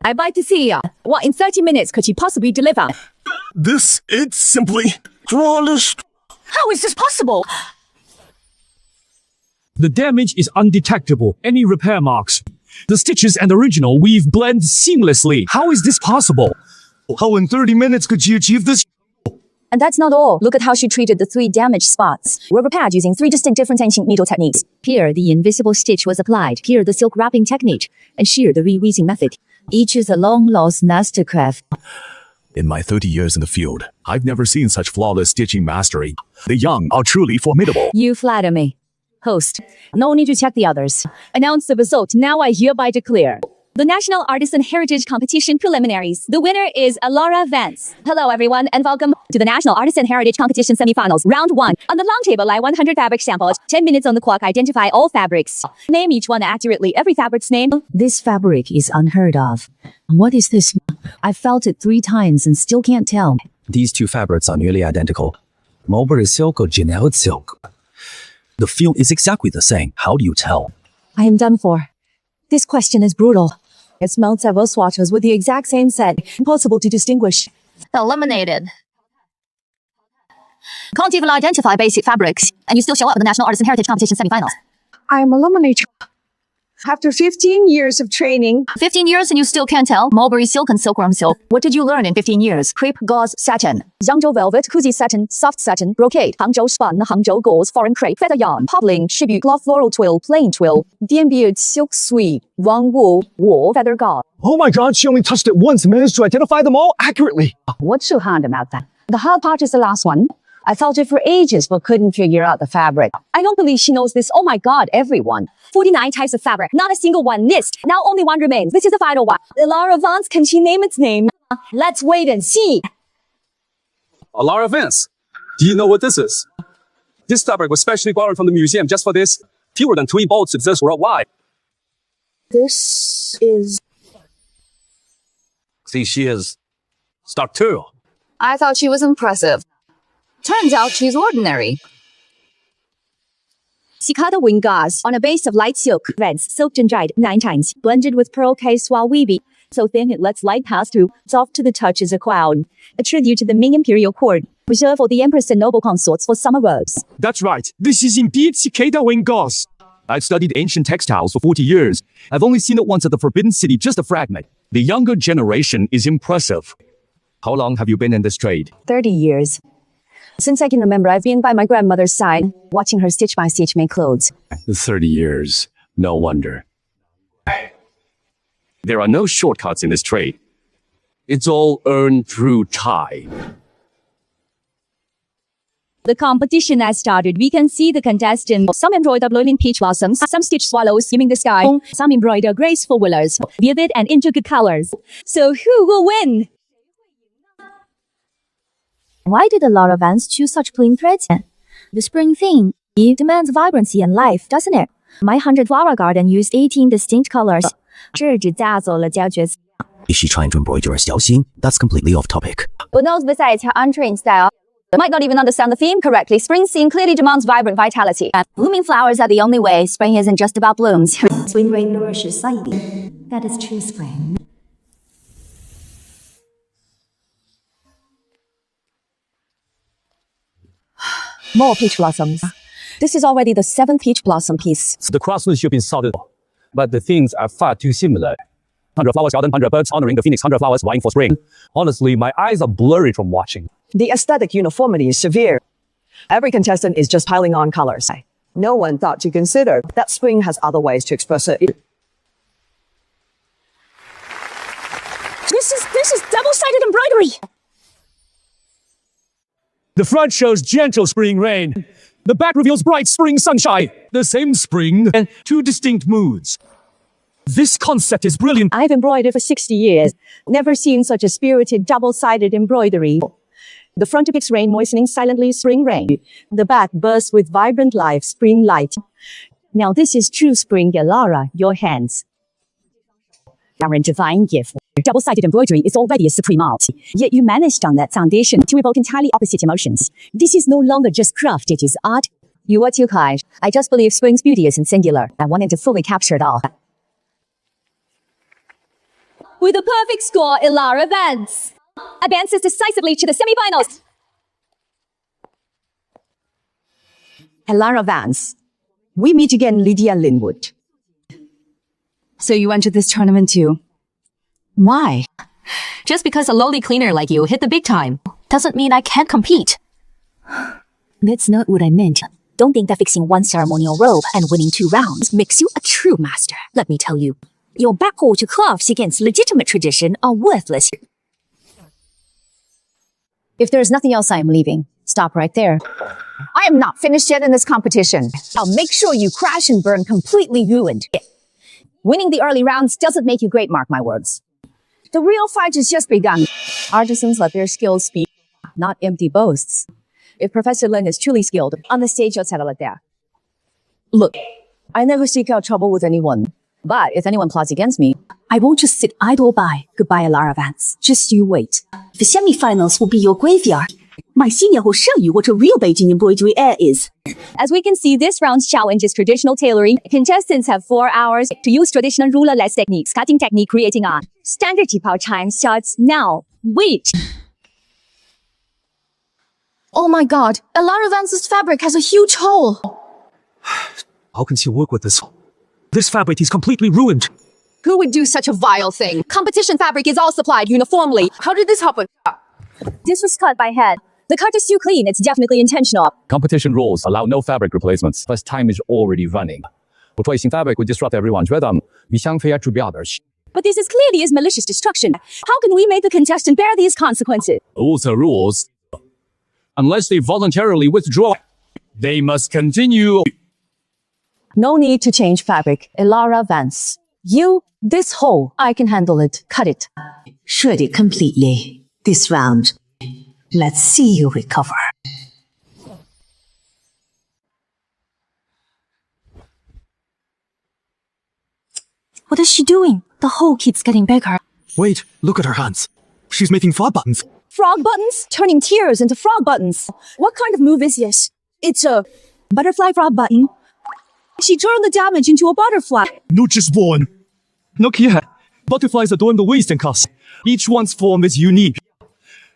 I'd like to see what in 30 minutes could she possibly deliver? This, it's simply flawless. How is this possible? The damage is undetectable. Any repair marks. The stitches and original weave blend seamlessly. How is this possible? How in 30 minutes could she achieve this? And that's not all. Look at how she treated the 3 damaged spots. Were repaired using 3 distinct different ancient needle techniques. Here, the invisible stitch was applied. Here, the silk wrapping technique. And here, the reweaving method. Each is a long-lost mastercraft. In my 30 years in the field, I've never seen such flawless stitching mastery. The young are truly formidable. You flatter me. Host, no need to check the others. Announce the result. Now I hereby declare The National Artisan Heritage Competition Preliminaries. The winner is Alara Vance. Hello everyone and welcome to the National Artisan Heritage Competition Semifinals, Round 1. On the long table lie 100 fabric samples. 10 minutes on the clock, identify all fabrics. Name each one accurately. Every fabric's name. This fabric is unheard of. What is this? I felt it 3 times and still can't tell. These two fabrics are nearly identical. Mulberry silk or Geneva silk. The feel is exactly the same. How do you tell? I am done for. This question is brutal. It smelled several swatches with the exact same set. Impossible to distinguish. Eliminated. Can't even identify basic fabrics, and you still show up at the National Artisan Heritage Competition semifinals. I am eliminated. After 15 years of training. 15 years and you still can't tell? Mulberry silk and silkworm silk. What did you learn in 15 years? Crepe, gauze, satin. Yangzhou velvet, Kuzi satin, soft satin, brocade, Hangzhou spun, Hangzhou gauze, foreign crepe, feather yarn, poplin, tribute cloth, floral twill, plain twill, Dianbeard silk suite, Wang wool, feather gauze. Oh my god, she only touched it once and managed to identify them all accurately. What's so hard about that? The hard part is the last one. I felt it for ages but couldn't figure out the fabric. I don't believe she knows this. Oh my god, everyone. 49 types of fabric, not a single one missed. Now only one remains. This is the final one. Alara Vance, can she name its name? Let's wait and see. Alara Vance, do you know what this is? This fabric was specially borrowed from the museum just for this. Fewer than 3 bolts exist worldwide. This is... See, she is starter. I thought she was impressive. Turns out she's ordinary. Cicada wing gauze on a base of light silk threads, soaked and dried 9 times, blended with pearl case while weavy. So thin it lets light pass through, soft to the touch as a crown. A tribute to the Ming imperial court, reserved for the empress and noble consorts for summer robes. That's right. This is indeed cicada wing gauze. I've studied ancient textiles for 40 years. I've only seen it once at the Forbidden City, just a fragment. The younger generation is impressive. How long have you been in this trade? 30 years. Since I can remember, I've been by my grandmother's side, watching her stitch by stitch make clothes. 30 years. No wonder. There are no shortcuts in this trade. It's all earned through time. The competition has started. We can see the contestants. Some embroider blooming peach blossoms, some stitch swallows skimming the sky, some embroider graceful willows, vivid and intricate colors. So who will win? Why did Alara Vance choose such plain threads? The spring theme demands vibrancy and life, doesn't it? My 100-flower garden used 18 distinct colors. 这只嫁走了佳角色。 Is she trying to embroider a xiaoxing? That's completely off topic. But those besides her untrained style might not even understand the theme correctly. Spring scene clearly demands vibrant vitality. Blooming flowers are the only way. Spring isn't just about blooms. Spring rain nourishes society. That is true spring. More peach blossoms. This is already the 7th peach blossom piece. The craftsmanship is solid, but the themes are far too similar. 100 flowers garden, 100 birds honoring the phoenix, 100 flowers vying for spring. Honestly, my eyes are blurry from watching. The aesthetic uniformity is severe. Every contestant is just piling on colors. No one thought to consider that spring has other ways to express it. This is double-sided embroidery. The front shows gentle spring rain. The back reveals bright spring sunshine. The same spring and 2 distinct moods. This concept is brilliant. I've embroidered for 60 years. Never seen such a spirited double-sided embroidery. The front depicts rain moistening silently spring rain. The back bursts with vibrant life, spring light. Now this is true spring, Alara, your hands. Our divine gift. Double-sided embroidery is already a supreme art. Yet you managed on that foundation to evoke entirely opposite emotions. This is no longer just craft, it is art. You are too kind. I just believe spring's beauty is singular. I wanted to fully capture it all. With a perfect score, Alara Vance advances decisively to the semifinals. Alara Vance, we meet again, Lydia Linwood. So you entered this tournament too? Why? Just because a lowly cleaner like you hit the big time doesn't mean I can't compete. That's not what I meant. Don't think that fixing one ceremonial robe and winning 2 rounds makes you a true master. Let me tell you, your backwater crafts against legitimate tradition are worthless. If there's nothing else, I am leaving. Stop right there. I am not finished yet in this competition. I'll make sure you crash and burn completely ruined. Winning the early rounds doesn't make you great, mark my words. The real fight has just begun. Artisans let their skills speak, not empty boasts. If Professor Lin is truly skilled, on the stage you'll settle it there. Look, I never seek out trouble with anyone. But if anyone plots against me, I won't just sit idle by. Goodbye, Alara Vance. Just you wait. The semi-finals will be your graveyard. My senior will show you what a real Beijing embroidery heir is. As we can see, this round's challenge is traditional tailoring. Contestants have 4 hours to use traditional ruler-less techniques, cutting technique, creating art. Standard Tipao time starts now. Wait! oh my god, Alara Vance's fabric has a huge hole. How can she work with this? This fabric is completely ruined. Who would do such a vile thing? Competition fabric is all supplied uniformly. How did this happen? This was cut by hand. The cut is too clean, it's definitely intentional. Competition rules allow no fabric replacements, plus time is already running. Replacing fabric would disrupt everyone's rhythm. But this is clearly is malicious destruction. How can we make the contestant bear these consequences? Rules are rules. Unless they voluntarily withdraw, they must continue. No need to change fabric, Alara Vance. This hole, I can handle it. Cut it. Shred it completely. This round. Let's see you recover. What is she doing? The hole keeps getting bigger. Wait, look at her hands. She's making frog buttons. Frog buttons? Turning tears into frog buttons. What kind of move is this? It's a butterfly frog button. She turned the damage into a butterfly. Not just one. Look here. Butterflies adorn the waist and cuffs. Each one's form is unique.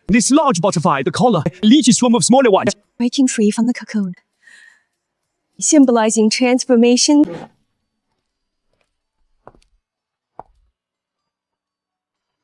This large butterfly, the collar, leads a swarm of smaller ones. Breaking free from the cocoon. Symbolizing transformation.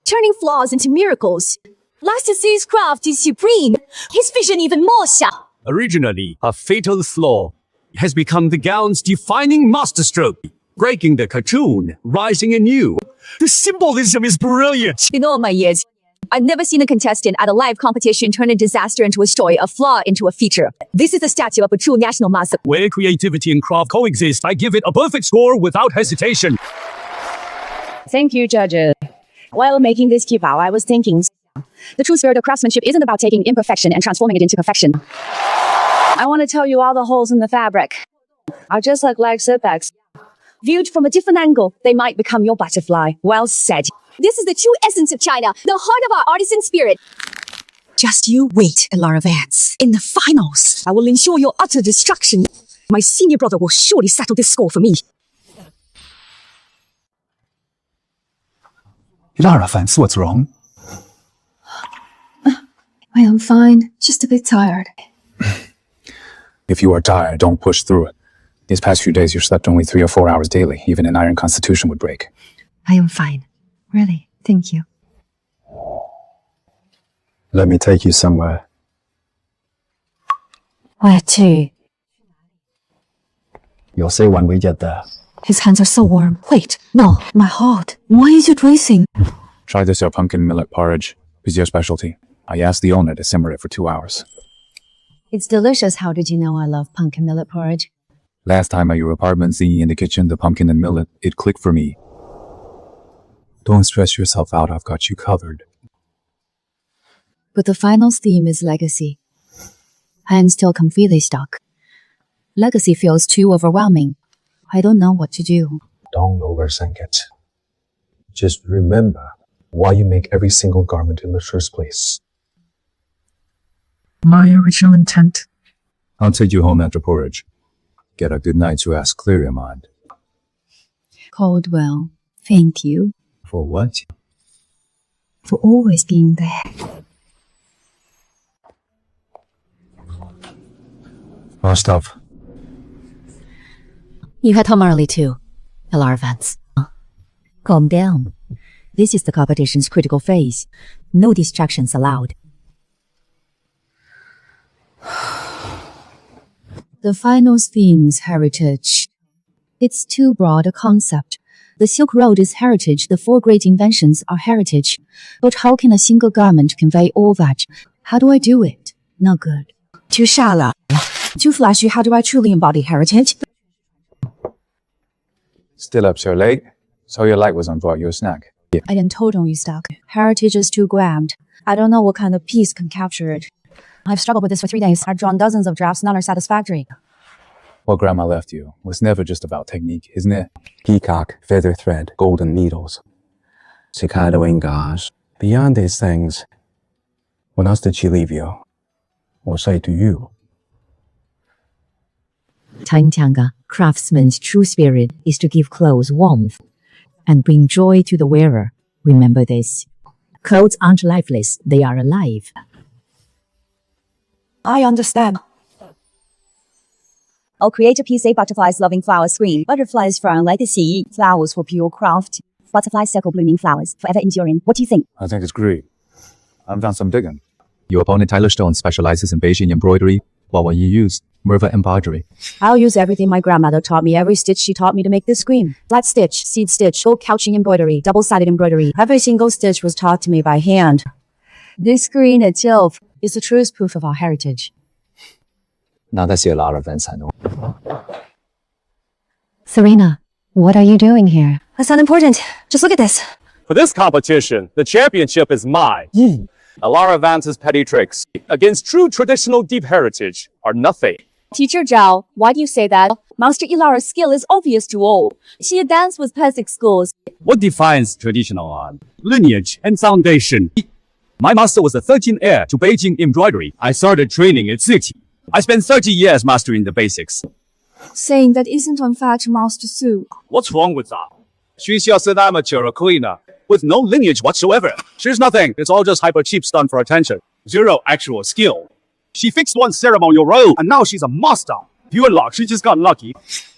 Turning flaws into miracles. Lassiter's craft is supreme. His vision even more sharp. Originally, a fatal flaw has become the gown's defining masterstroke. Breaking the cocoon, rising anew. The symbolism is brilliant. In all my years, I've never seen a contestant at a live competition turn a disaster into a story, a flaw into a feature. This is the statue of a true national master. Where creativity and craft coexist, I give it a perfect score without hesitation. Thank you, judges. While making this kipao, I was thinking, the true spirit of craftsmanship isn't about taking imperfection and transforming it into perfection. I want to tell you all the holes in the fabric are just like setbacks. Viewed from a different angle, they might become your butterfly. Well said. This is the true essence of China, the heart of our artisan spirit. Just you wait, Alara Vance. In the finals, I will ensure your utter destruction. My senior brother will surely settle this score for me. Alara Vance, what's wrong? I am fine, just a bit tired. If you are tired, don't push through it. These past few days, you slept only 3 or 4 hours daily. Even an iron constitution would break. I am fine. Really, thank you. Let me take you somewhere. Where to? You'll see when we get there. His hands are so warm. Wait, no, my heart. Why is it racing? Try this your pumpkin millet porridge. It's your specialty. I asked the owner to simmer it for 2 hours. It's delicious. How did you know I love pumpkin millet porridge? Last time at your apartment, seeing in the kitchen the pumpkin and millet, it clicked for me. Don't stress yourself out, I've got you covered. But the finals theme is legacy. I am still completely stuck. Legacy feels too overwhelming. I don't know what to do. Don't overthink it. Just remember why you make every single garment in the first place. My original intent. I'll take you home after porridge. Get a good night's rest, clear your mind. Caldwell, thank you. For what? For always being there. More stuff. You had home early too, Alara Vance. Calm down. This is the competition's critical phase. No distractions allowed. The finals theme's heritage. It's too broad a concept. The Silk Road is heritage, the 4 great inventions are heritage. But how can a single garment convey all that? How do I do it? Not good. Too shallow. Too flashy, how do I truly embody heritage? Still up so late? So your light was on board your snack. I didn't totally stuck. Heritage is too grand. I don't know what kind of piece can capture it. I've struggled with this for 3 days. I've drawn dozens of drafts, none are satisfactory. What Grandma left you was never just about technique, isn't it? Peacock, feather thread, golden needles, cicada wing gauze. Beyond these things, what else did she leave you? Or say to you? Tangtanga, craftsman's true spirit is to give clothes warmth and bring joy to the wearer. Remember this. Clothes aren't lifeless, they are alive. I understand. I'll create a PSA butterflies loving flower screen. Butterflies from legacy, flowers for pure craft. Butterfly circle blooming flowers, forever enduring. What do you think? I think it's great. I've done some digging. Your opponent Tyler Stone specializes in Beijing embroidery. What will you use? Merva embroidery. I'll use everything my grandmother taught me, every stitch she taught me to make this screen. Flat stitch, seed stitch, gold couching embroidery, double-sided embroidery. Every single stitch was taught to me by hand. This screen itself is the truest proof of our heritage. Now that's your Lara Vance, I know. Serena, what are you doing here? That's not important. Just look at this. For this competition, the championship is mine. Alara Vance's petty tricks against true traditional deep heritage are nothing. Teacher Zhao, why do you say that? Master Ilara's skill is obvious to all. She danced with perfect scores. What defines traditional art? Lineage and foundation. My master was the 13th heir to Beijing embroidery. I started training at 60. I spent 30 years mastering the basics. Saying that isn't unfair to Master Su. What's wrong with that? She's just an amateur cleaner with no lineage whatsoever. She's nothing. It's all just hyper cheap stunt for attention. Zero actual skill. She fixed one ceremonial robe and now she's a master. Pure luck. She just got lucky.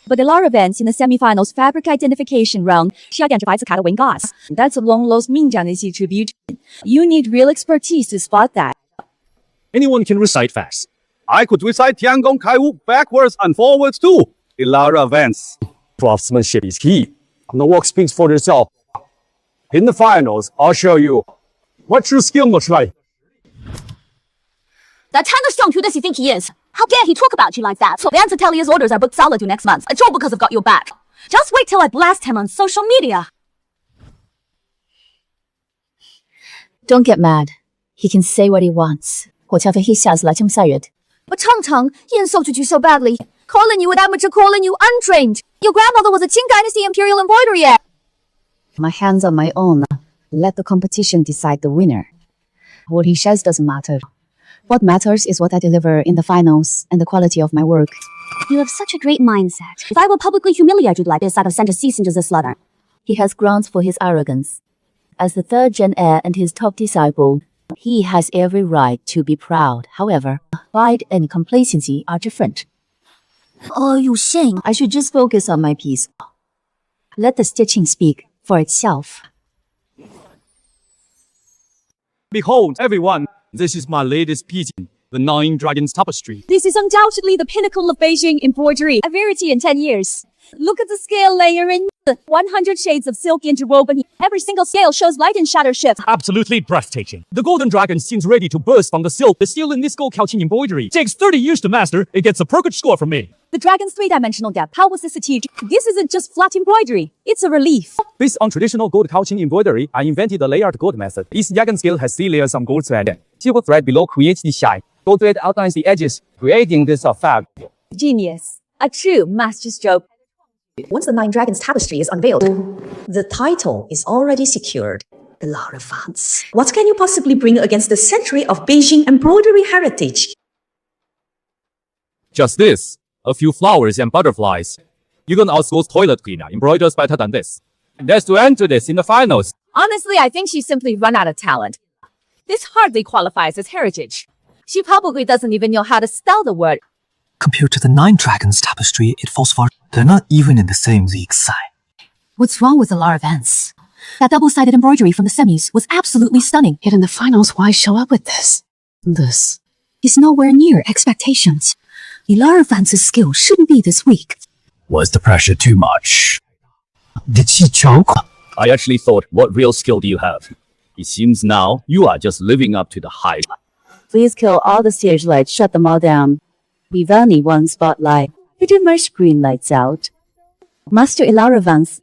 But Ilara Vance in the semifinals fabric identification round, she identified cicada wing gauze. That's a long-lost Mingjiang attribute. You need real expertise to spot that. Anyone can recite fast. I could recite Tiangong Kai Wu backwards and forwards too. Ilara Vance. Craftsmanship is key. The work speaks for itself. In the finals, I'll show you what true skill looks like. That kind of strong, who does he think he is? How dare he talk about you like that? So Vance Atelier's orders are booked solid to next month. It's all because I've got your back. Just wait till I blast him on social media. Don't get mad. He can say what he wants. 我瞧他下次来这么赛月。 But Chang Chang, he insulted you so badly. Calling you an amateur, calling you untrained. Your grandmother was a Qing Dynasty Imperial Embroidery heir. My hands on my own. Let the competition decide the winner. What he says doesn't matter. What matters is what I deliver in the finals and the quality of my work. You have such a great mindset. If I were publicly humiliated like this, I'd have sent a cease and desist letter. He has grounds for his arrogance. As the third-gen heir and his top disciple, he has every right to be proud. However, pride and complacency are different. Oh, you shame. I should just focus on my piece. Let the stitching speak for itself. Behold, everyone, this is my latest piece, the Nine Dragons Tapestry. This is undoubtedly the pinnacle of Beijing embroidery, a rarity in 10 years. Look at the scale layering. 100 shades of silk interwoven. Every single scale shows light and shadow shift. Absolutely breathtaking. The golden dragon seems ready to burst from the silk. The steel in this gold couching embroidery takes 30 years to master. It gets a perfect score from me. The dragon's three-dimensional depth. How was this achieved? This isn't just flat embroidery. It's a relief. Based on traditional gold couching embroidery, I invented the layered gold method. Each dragon scale has 3 layers of gold thread. Silver thread below creates the shine. Gold thread outlines the edges, creating this effect. Genius. A true masterstroke. Once the Nine Dragons Tapestry is unveiled, the title is already secured. Ilara Vance. What can you possibly bring against the century of Beijing embroidery heritage? Just this. A few flowers and butterflies. You can outsource toilet cleaner embroiders better than this. There's to enter this in the finals. Honestly, I think she's simply run out of talent. This hardly qualifies as heritage. She probably doesn't even know how to spell the word. Compared to the Nine Dragons Tapestry, it falls far. They're not even in the same league side. What's wrong with Ilara Vance? That double-sided embroidery from the semis was absolutely stunning. Yet in the finals, why show up with this? This is nowhere near expectations. Ilara Vance's skill shouldn't be this weak. Was the pressure too much? Did she choke? I actually thought, what real skill do you have? It seems now you are just living up to the hype. Please kill all the stage lights, shut them all down. We've only one spotlight. We do my screen lights out. Master Ilara Vance.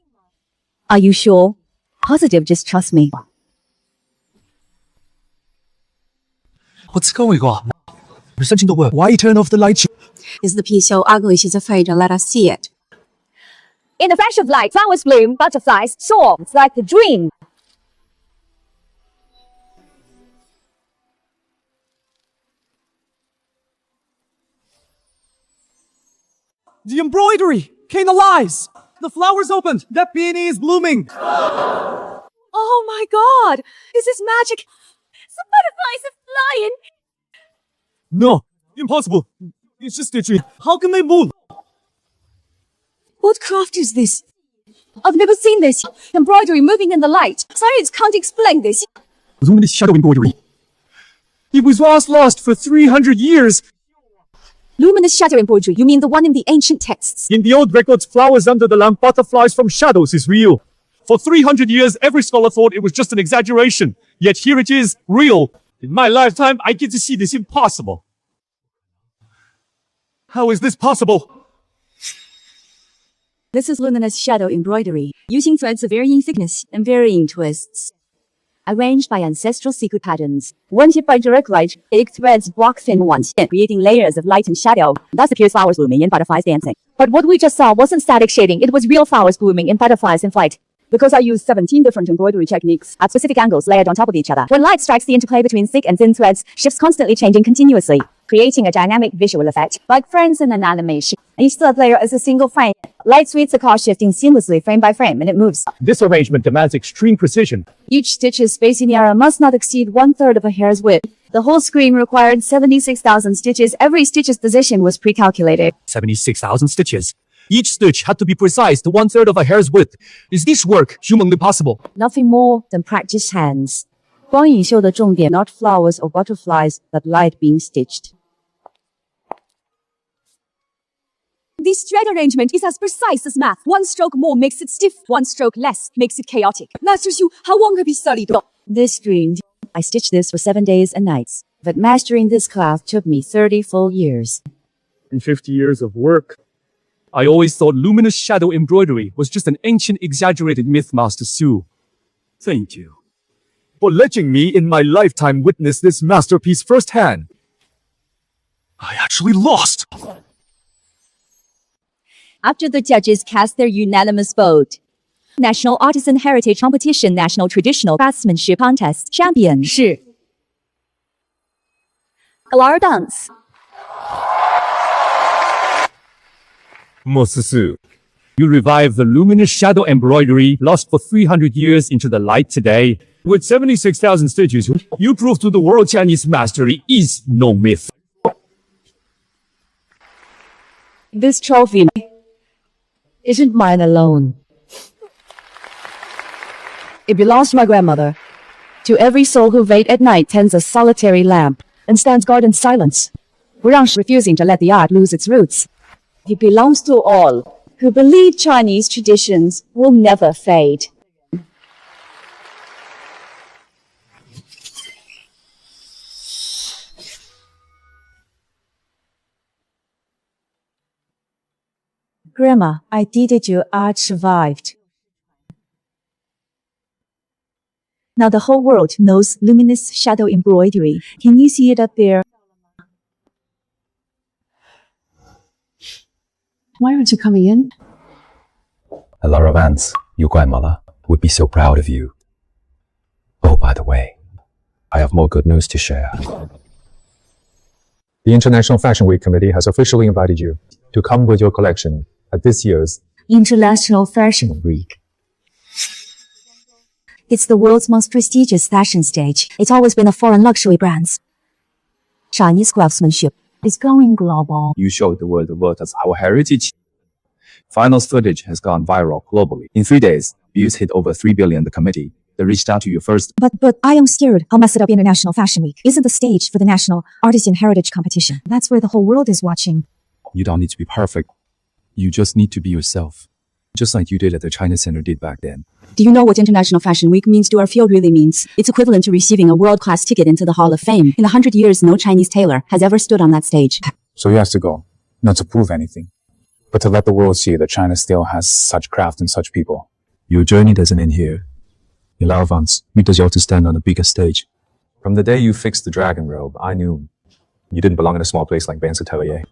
Are you sure? Positive, just trust me. What's going on? Researching the work. Why turn off the light? Is the piece so ugly she's afraid to let us see it? In a flash of light, flowers bloom, butterflies soar. It's like a dream. The embroidery came alive. The flowers opened. That peony is blooming. Oh my god! This is magic! Some butterflies are flying! No, impossible. It's just itchy. How can they move? What craft is this? I've never seen this. Embroidery moving in the light. Science can't explain this. Luminous shadow embroidery. It was lost for 300 years. Luminous shadow embroidery. You mean the one in the ancient texts? In the old records, flowers under the lamp, butterflies from shadows is real. For 300 years, every scholar thought it was just an exaggeration. Yet here it is, real. In my lifetime, I get to see this impossible. How is this possible? This is luminous shadow embroidery, using threads of varying thickness and varying twists. Arranged by ancestral secret patterns. When hit by direct light, thick threads block thin ones, creating layers of light and shadow. Thus appears flowers blooming and butterflies dancing. But what we just saw wasn't static shading, it was real flowers blooming and butterflies in flight. Because I use 17 different embroidery techniques at specific angles layered on top of each other. When light strikes, the interplay between thick and thin threads shifts constantly, changing continuously, creating a dynamic visual effect, like frames in an animation. Each thread layer is a single frame. Light sweeps the car shifting seamlessly frame by frame, and it moves. This arrangement demands extreme precision. Each stitch's spacing error must not exceed 1/3 of a hair's width. The whole screen required 76,000 stitches. Every stitch's position was pre-calculated. 76,000 stitches. Each stitch had to be precise to 1/3 of a hair's width. Is this work humanly possible? Nothing more than practiced hands. 光影秀的重点 not flowers or butterflies, but light being stitched. This thread arrangement is as precise as math. One stroke more makes it stiff, one stroke less makes it chaotic. Master Xu, how long have you studied? This screen, I stitched this for 7 days and nights. But mastering this craft took me 30 full years. In 50 years of work, I always thought luminous shadow embroidery was just an ancient, exaggerated myth, Master Su. Thank you for letting me in my lifetime witness this masterpiece firsthand. I actually lost. After the judges cast their unanimous vote, National Artisan Heritage Competition National Traditional Craftsmanship Contest Champion 是 Alara Dance. Master Su, you revived the luminous shadow embroidery lost for 300 years into the light today. With 76,000 stitches, you proved to the world Chinese mastery is no myth. This trophy isn't mine alone. It belongs to my grandmother. To every soul who late at night tends a solitary lamp and stands guard in silence, refusing to let the art lose its roots. It belongs to all who believe Chinese traditions will never fade. Grandma, I did it. Your art survived. Now the whole world knows luminous shadow embroidery. Can you see it up there? Why aren't you coming in? Alara Vance, your grandmother would be so proud of you. Oh, by the way, I have more good news to share. The International Fashion Week Committee has officially invited you to come with your collection at this year's International Fashion Week. It's the world's most prestigious fashion stage. It's always been a foreign luxury brands. Chinese craftsmanship is going global. You showed the world what is our heritage. Final footage has gone viral globally. In 3 days, views hit over 3 billion. The committee, they reached out to you first. But I am scared I'll mess it up. International Fashion Week isn't the stage for the National Artisan Heritage Competition. That's where the whole world is watching. You don't need to be perfect. You just need to be yourself. Just like you did at the China Center did back then. Do you know what International Fashion Week means to our field really means? It's equivalent to receiving a world-class ticket into the Hall of Fame. In 100 years, no Chinese tailor has ever stood on that stage. So he has to go, not to prove anything, but to let the world see that China still has such craft and such people. Your journey doesn't end here. Elara Vance, you deserve to stand on a bigger stage. From the day you fixed the dragon robe, I knew you didn't belong in a small place like Vance's atelier.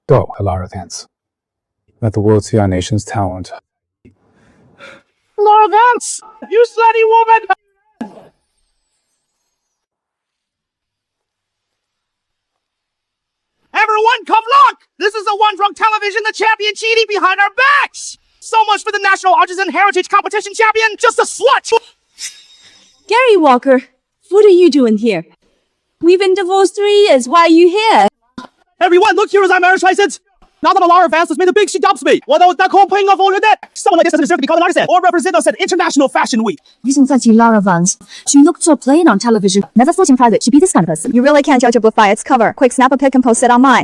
Go, Elara Vance. Let the world see our nation's talent. Laura Vance! You slutty woman! Everyone, come look! This is the one from television, the champion cheating behind our backs! So much for the National Artisan Heritage Competition champion, just a slut! Gary Walker, what are you doing here? We've been divorced 3 years. Why are you here? Everyone, look here as I'm marriage license! Now that Elara Vance has made it big, she dumps me! What was that whole paying off all her debt? Someone like this doesn't deserve to be called an artisan or represent us at International Fashion Week! 你现在提 Elara Vance. She looked so plain on television. Never thought in private she'd be this kind of person. You really can't judge a book by its cover. Quick, snap a pic and post it online.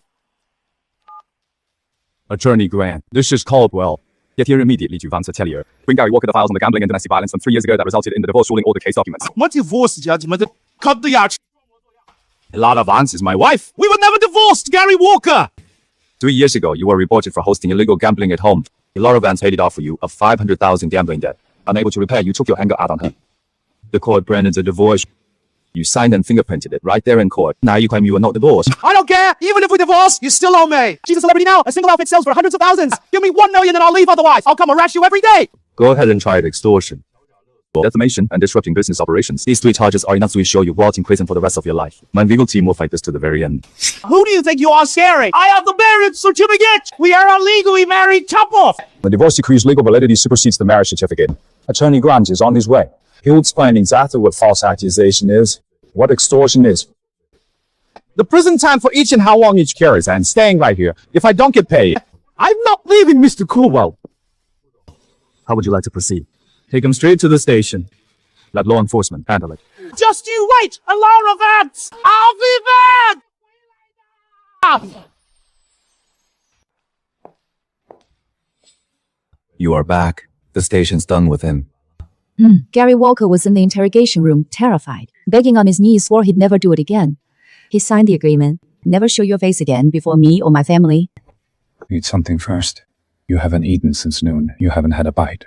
Attorney Grant, this is Caldwell. Get here immediately to Vance's atelier. Bring Gary Walker the files on the gambling and domestic violence from 3 years ago that resulted in the divorce ruling order case documents. What divorce judgment? Cut the yacht. Elara Vance is my wife. We were never divorced, Gary Walker! 3 years ago, you were reported for hosting illegal gambling at home. Elara Vance paid it off for you of $500,000 gambling debt. Unable to repay, you took your anger out on her. The court granted a divorce. You signed and fingerprinted it right there in court. Now you claim you were not divorced. I don't care! Even if we divorce, you still owe me! She's a celebrity now! A single outfit sells for hundreds of thousands! Give me $1 million and I'll leave otherwise! I'll come harass you every day! Go ahead and try extortion, defamation, and disrupting business operations. These 3 charges are enough to ensure you rot in prison for the rest of your life. My legal team will fight this to the very end. Who do you think you are scaring? I have the marriage certificate! We are a legally married couple! The divorce decree's legal validity supersedes the marriage certificate. Attorney Grant is on his way. He'll explain exactly what false accusation is, what extortion is. The prison time for each and how long each carries, and staying right here. If I don't get paid, I'm not leaving, Mr. Caldwell. How would you like to proceed? Take him straight to the station. Let law enforcement handle it. Just you wait! Elara Vance! I'll be back! You are back. The station's done with him. Gary Walker was in the interrogation room, terrified. Begging on his knees, swore he'd never do it again. He signed the agreement. Never show your face again before me or my family. Eat something first. You haven't eaten since noon. You haven't had a bite.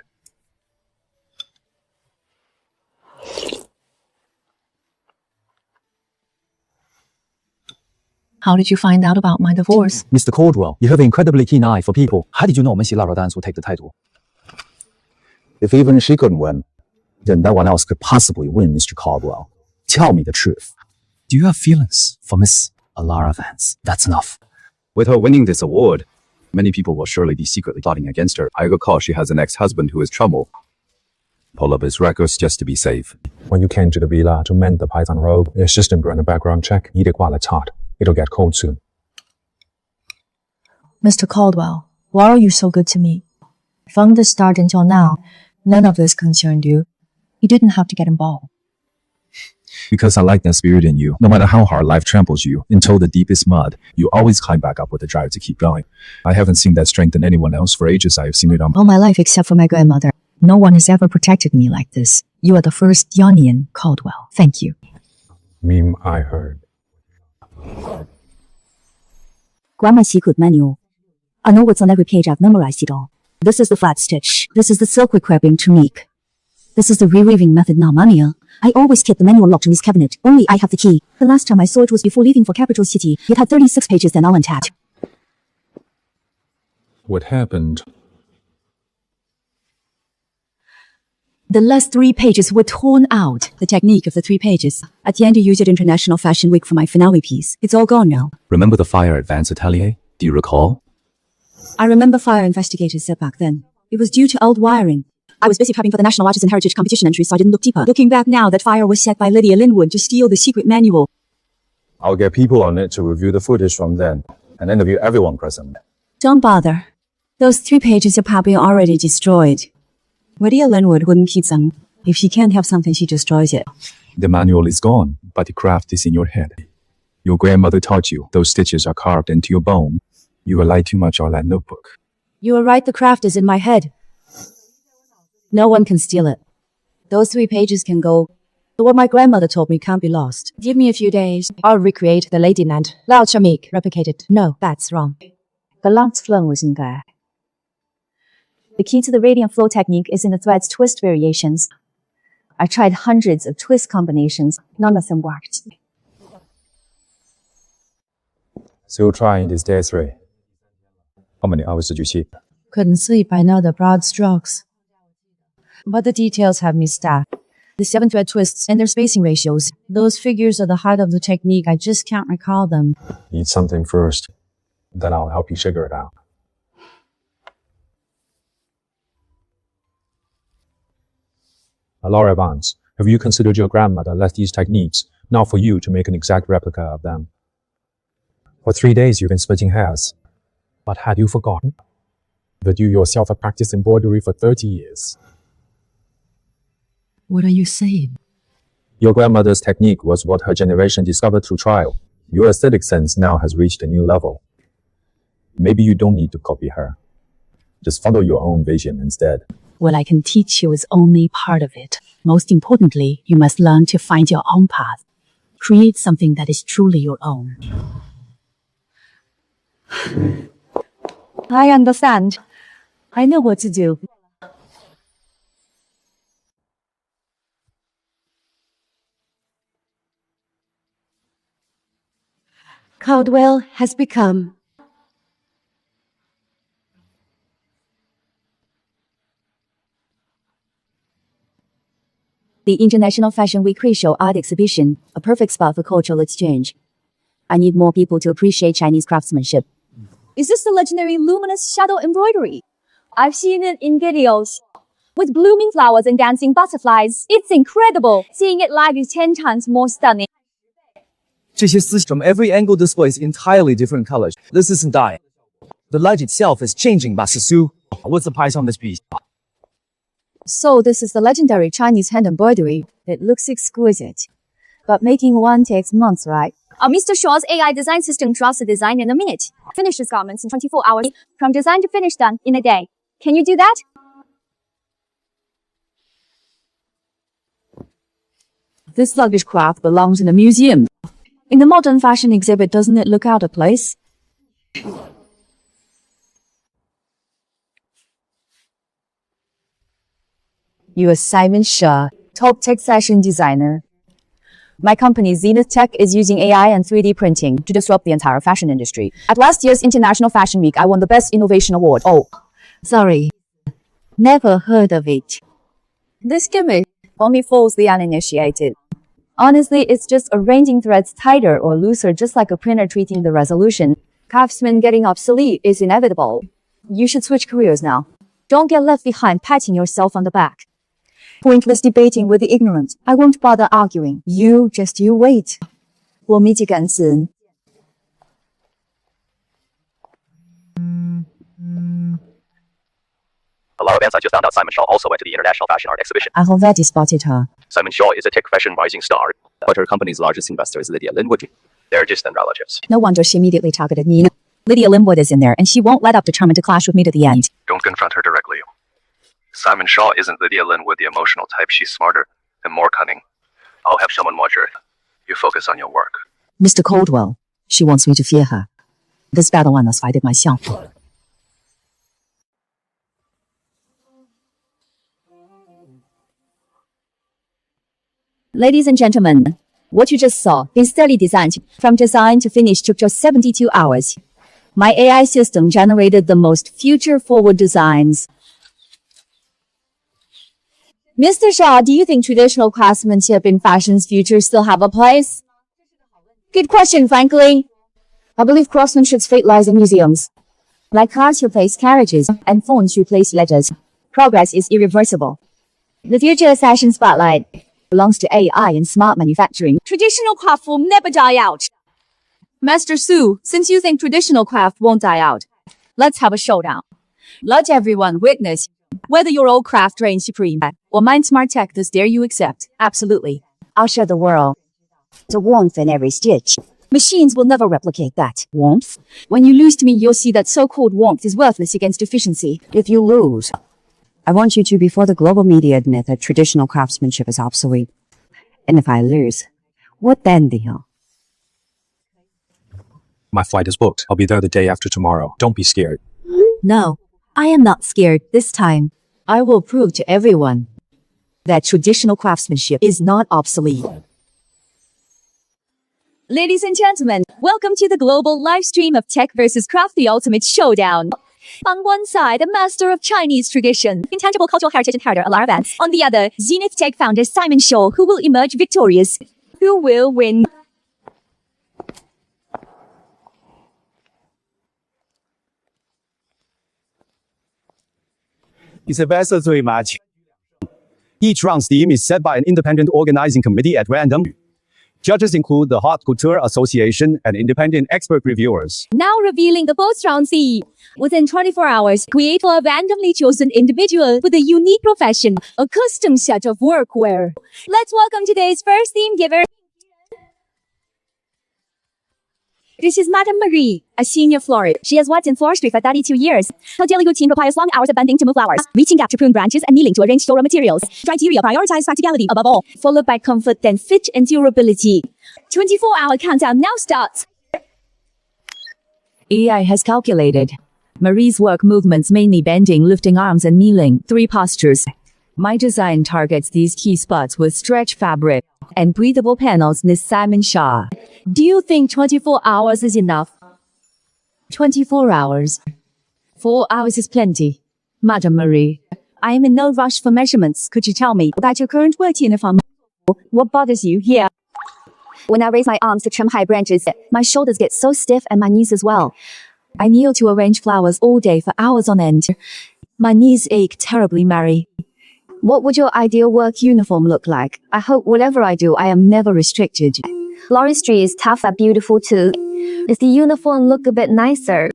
How did you find out about my divorce? Mr. Caldwell, you have an incredibly keen eye for people. How did you know Elara Vance would take the title? If even she couldn't win, then no one else could possibly win, Mr. Caldwell. Tell me the truth. Do you have feelings for Miss Elara Vance? That's enough. With her winning this award, many people will surely be secretly plotting against her. I recall she has an ex-husband who is trouble. Pull up his records just to be safe. When you came to the villa to mend the python robe, the assistant ran a background check. It's hot. It'll get cold soon. Mr. Caldwell, why are you so good to me? From the start until now, none of this concerned you. You didn't have to get involved. Because I like that spirit in you. No matter how hard life tramples you into the deepest mud, you always climb back up with a drive to keep going. I haven't seen that strength in anyone else for ages. I have seen it on all my life except for my grandmother. No one has ever protected me like this. You are the first Yonian Caldwell. Thank you. Meme I heard. Grandma's secret manual. I know what's on every page. I've memorized it all. This is the flat stitch. This is the silk requiring technique. This is the reweaving method. Now, Mania. I always keep the manual locked in this cabinet. Only I have the key. The last time I saw it was before leaving for capital city. It had 36 pages, then all untapped. What happened? The last 3 pages were torn out. The technique of the 3 pages. At the end, I used it International Fashion Week for my finale piece. It's all gone now. Remember the fire at Vance's atelier? Do you recall? I remember fire investigators said back then. It was due to old wiring. I was busy prepping for the National Artisan Heritage Competition entry, so I didn't look deeper. Looking back now, that fire was set by Lydia Linwood to steal the secret manual. I'll get people on it to review the footage from then and interview everyone present. Don't bother. Those 3 pages are probably already destroyed. Lydia Linwood wouldn't keep them. If she can't have something, she destroys it. The manual is gone, but the craft is in your head. Your grandmother taught you those stitches are carved into your bone. You rely too much on that notebook. You are right, the craft is in my head. No one can steal it. Those 3 pages can go. What my grandmother told me can't be lost. Give me a few days. I'll recreate the Lady Land. Lao Chamik replicated. No, that's wrong. The last flow was in there. The key to the radiant flow technique is in the thread's twist variations. I tried hundreds of twist combinations. None of them worked. Still trying these days, Ray. How many hours did you see? Couldn't sleep, I know the broad strokes. But the details have me stacked. The 7 thread twists and their spacing ratios. Those figures are the heart of the technique, I just can't recall them. Eat something first, then I'll help you figure it out. Laura Vance, have you considered your grandmother left these techniques, not for you to make an exact replica of them? For 3 days you've been splitting hairs. But had you forgotten that you yourself have practiced embroidery for 30 years? What are you saying? Your grandmother's technique was what her generation discovered through trial. Your aesthetic sense now has reached a new level. Maybe you don't need to copy her. Just follow your own vision instead. What I can teach you is only part of it. Most importantly, you must learn to find your own path. Create something that is truly your own. I understand. I know what to do. Caldwell has become the International Fashion Week pre-show art exhibition, a perfect spot for cultural exchange. I need more people to appreciate Chinese craftsmanship. Is this the legendary luminous shadow embroidery? I've seen it in videos. With blooming flowers and dancing butterflies. It's incredible. Seeing it live is 10 times more stunning. 这些丝 from every angle displays entirely different colors. This isn't dye. The light itself is changing, Master Su. What's the price on this piece? So this is the legendary Chinese hand embroidery. It looks exquisite. But making one takes months, right? Mr. Shaw's AI design system draws the design in a minute. Finishes garments in 24 hours. From design to finish done in a day. Can you do that? This sluggish craft belongs in a museum. In the modern fashion exhibit, doesn't it look out of place? You are Simon Shaw, top tech fashion designer. My company, Zenith Tech, is using AI and 3D printing to disrupt the entire fashion industry. At last year's International Fashion Week, I won the Best Innovation Award. Oh, sorry. Never heard of it. This gimmick only fools the uninitiated. Honestly, it's just arranging threads tighter or looser, just like a printer treating the resolution. Craftsmen getting obsolete is inevitable. You should switch careers now. Don't get left behind patting yourself on the back. Pointless debating with the ignorant. I won't bother arguing. You wait. We'll meet again soon. Hello, Vance. I just found out Simon Shaw also went to the International Fashion Art Exhibition. I already spotted her. Simon Shaw is a tech fashion rising star, but her company's largest investor is Lydia Linwood. They're distant relatives. No wonder she immediately targeted me. Lydia Linwood is in there, and she won't let up, determined to clash with me to the end. Don't confront her directly. Simon Shaw isn't Lydia Linwood, the emotional type. She's smarter and more cunning. I'll have someone watch her. You focus on your work. Mr. Caldwell, she wants me to fear her. This battle I must fight it myself. Ladies and gentlemen, what you just saw is study designed. From design to finish took just 72 hours. My AI system generated the most future-forward designs. Mr. Shaw, do you think traditional craftsmanship in fashion's future still have a place? Good question, frankly. I believe craftsmanship's fate lies in museums. Like cars replace carriages, and phones replace letters. Progress is irreversible. The future of fashion spotlight belongs to AI and smart manufacturing. Traditional craft will never die out. Master Su, since you think traditional craft won't die out, let's have a showdown. Let everyone witness whether your old craft reigns supreme or mine smart tech this dare you accept. Absolutely. I'll show the world the warmth in every stitch. Machines will never replicate that warmth. When you lose to me, you'll see that so-called warmth is worthless against efficiency. If you lose, I want you to, before the global media, admit that traditional craftsmanship is obsolete. And if I lose, what then, deal? My flight is booked. I'll be there the day after tomorrow. Don't be scared. No, I am not scared this time. I will prove to everyone that traditional craftsmanship is not obsolete. Ladies and gentlemen, welcome to the global live stream of Tech vs. Craft, the ultimate showdown. On one side, a master of Chinese tradition, intangible cultural heritage and character, Alara Vance. On the other, Zenith Tech founder Simon Shaw, who will emerge victorious. Who will win? It's a best of 3 match. Each round's theme is set by an independent organizing committee at random. Judges include the Haute Couture Association and independent expert reviewers. Now revealing the post-round theme. Within 24 hours, create a randomly chosen individual with a unique profession, a custom set of workwear. Let's welcome today's first theme giver. This is Madame Marie, a senior florist. She has worked in floristry for 32 years. Her daily routine requires long hours of bending to move flowers, reaching out to prune branches and kneeling to arrange floral materials. Criteria prioritize practicality above all, followed by comfort, then fit and durability. 24-hour countdown now starts. AI has calculated Marie's work movements mainly bending, lifting arms and kneeling, 3 postures. My design targets these key spots with stretch fabric and breathable panels, Miss Simon Shaw. Do you think 24 hours is enough? 24 hours. 4 hours is plenty. Madame Marie, I am in no rush for measurements. Could you tell me about your current work uniform? What bothers you here? When I raise my arms to trim high branches, my shoulders get so stiff and my knees as well. I kneel to arrange flowers all day for hours on end. My knees ache terribly, Mary. What would your ideal work uniform look like? I hope whatever I do, I am never restricted. Floristry is tough but beautiful too. If the uniform looked a bit nicer,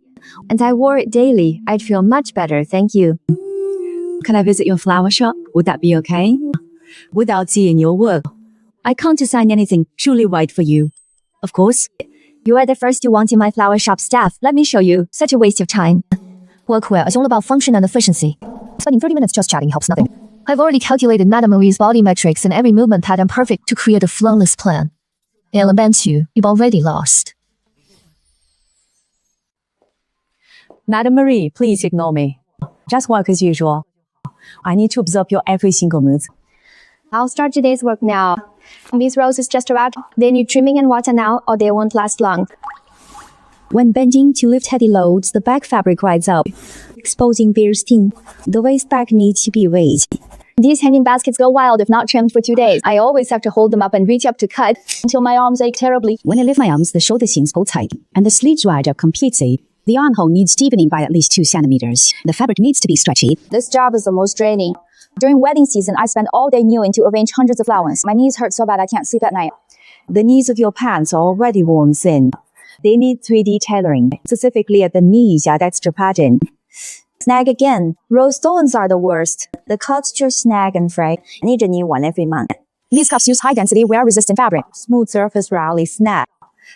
and I wore it daily, I'd feel much better, thank you. Can I visit your flower shop? Would that be okay? Without seeing your work, I can't design anything truly right for you. Of course. You are the first to want in my flower shop staff. Let me show you. Such a waste of time. Workwear is all about function and efficiency. Spending 30 minutes just chatting helps nothing. I've already calculated Madame Marie's body metrics and every movement pattern perfect to create a flawless plan. You've already lost. Madame Marie, please ignore me. Just work as usual. I need to observe your every single move. I'll start today's work now. These roses just arrived. They need trimming and water now or they won't last long. When bending to lift heavy loads, the back fabric rides up, exposing bare skin. The waist back needs to be raised. These hanging baskets go wild if not trimmed for 2 days. I always have to hold them up and reach up to cut until my arms ache terribly. When I lift my arms, the shoulder seams pull tight, and the sleeves ride up completely. The armhole needs deepening by at least 2 centimeters. The fabric needs to be stretchy. This job is the most draining. During wedding season, I spend all day kneeling to arrange hundreds of flowers. My knees hurt so bad I can't sleep at night. The knees of your pants are already worn thin. They need 3D tailoring, specifically at the knees, add extra padding. Snag again. Rose thorns are the worst. The cuts just snag and fray. I need a new one every month. These cups use high-density, wear-resistant fabric. Smooth surface rarely snag.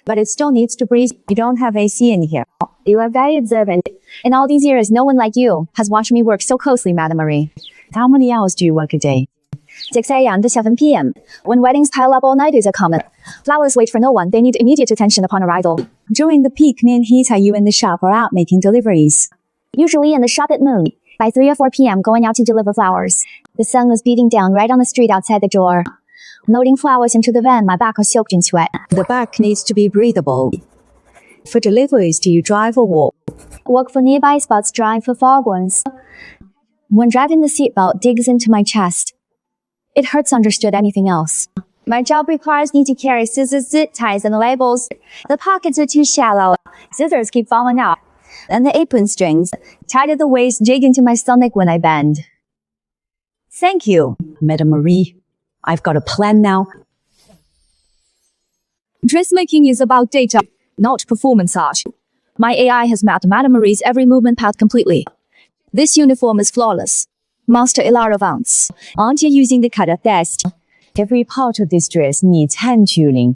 But it still needs to breathe. You don't have AC in here. You are very observant. In all these years, no one like you has watched me work so closely, Madame Marie. How many hours do you work a day? 6 a.m. to 7 p.m. When weddings pile up all night is a common. Flowers wait for no one. They need immediate attention upon arrival. During the peak noon heat, are you in the shop or out making deliveries? Usually in the shop at noon. By 3 or 4 p.m. going out to deliver flowers. The sun was beating down right on the street outside the door. Loading flowers into the van, my back was soaked in sweat. The back needs to be breathable. For deliveries, do you drive or walk? Walk for nearby spots, drive for far ones. When driving, the seatbelt digs into my chest. It hurts understood anything else. My job requires me to carry scissors, zip ties, and labels. The pockets are too shallow. Scissors keep falling out. And the apron strings, tied at the waist, dig into my stomach when I bend. Thank you, Madame Marie. I've got a plan now. Dressmaking is about data, not performance art. My AI has mapped Madame Marie's every movement path completely. This uniform is flawless. Master Ilara Vance. Aren't you using the cutter test? Every part of this dress needs hand tuning.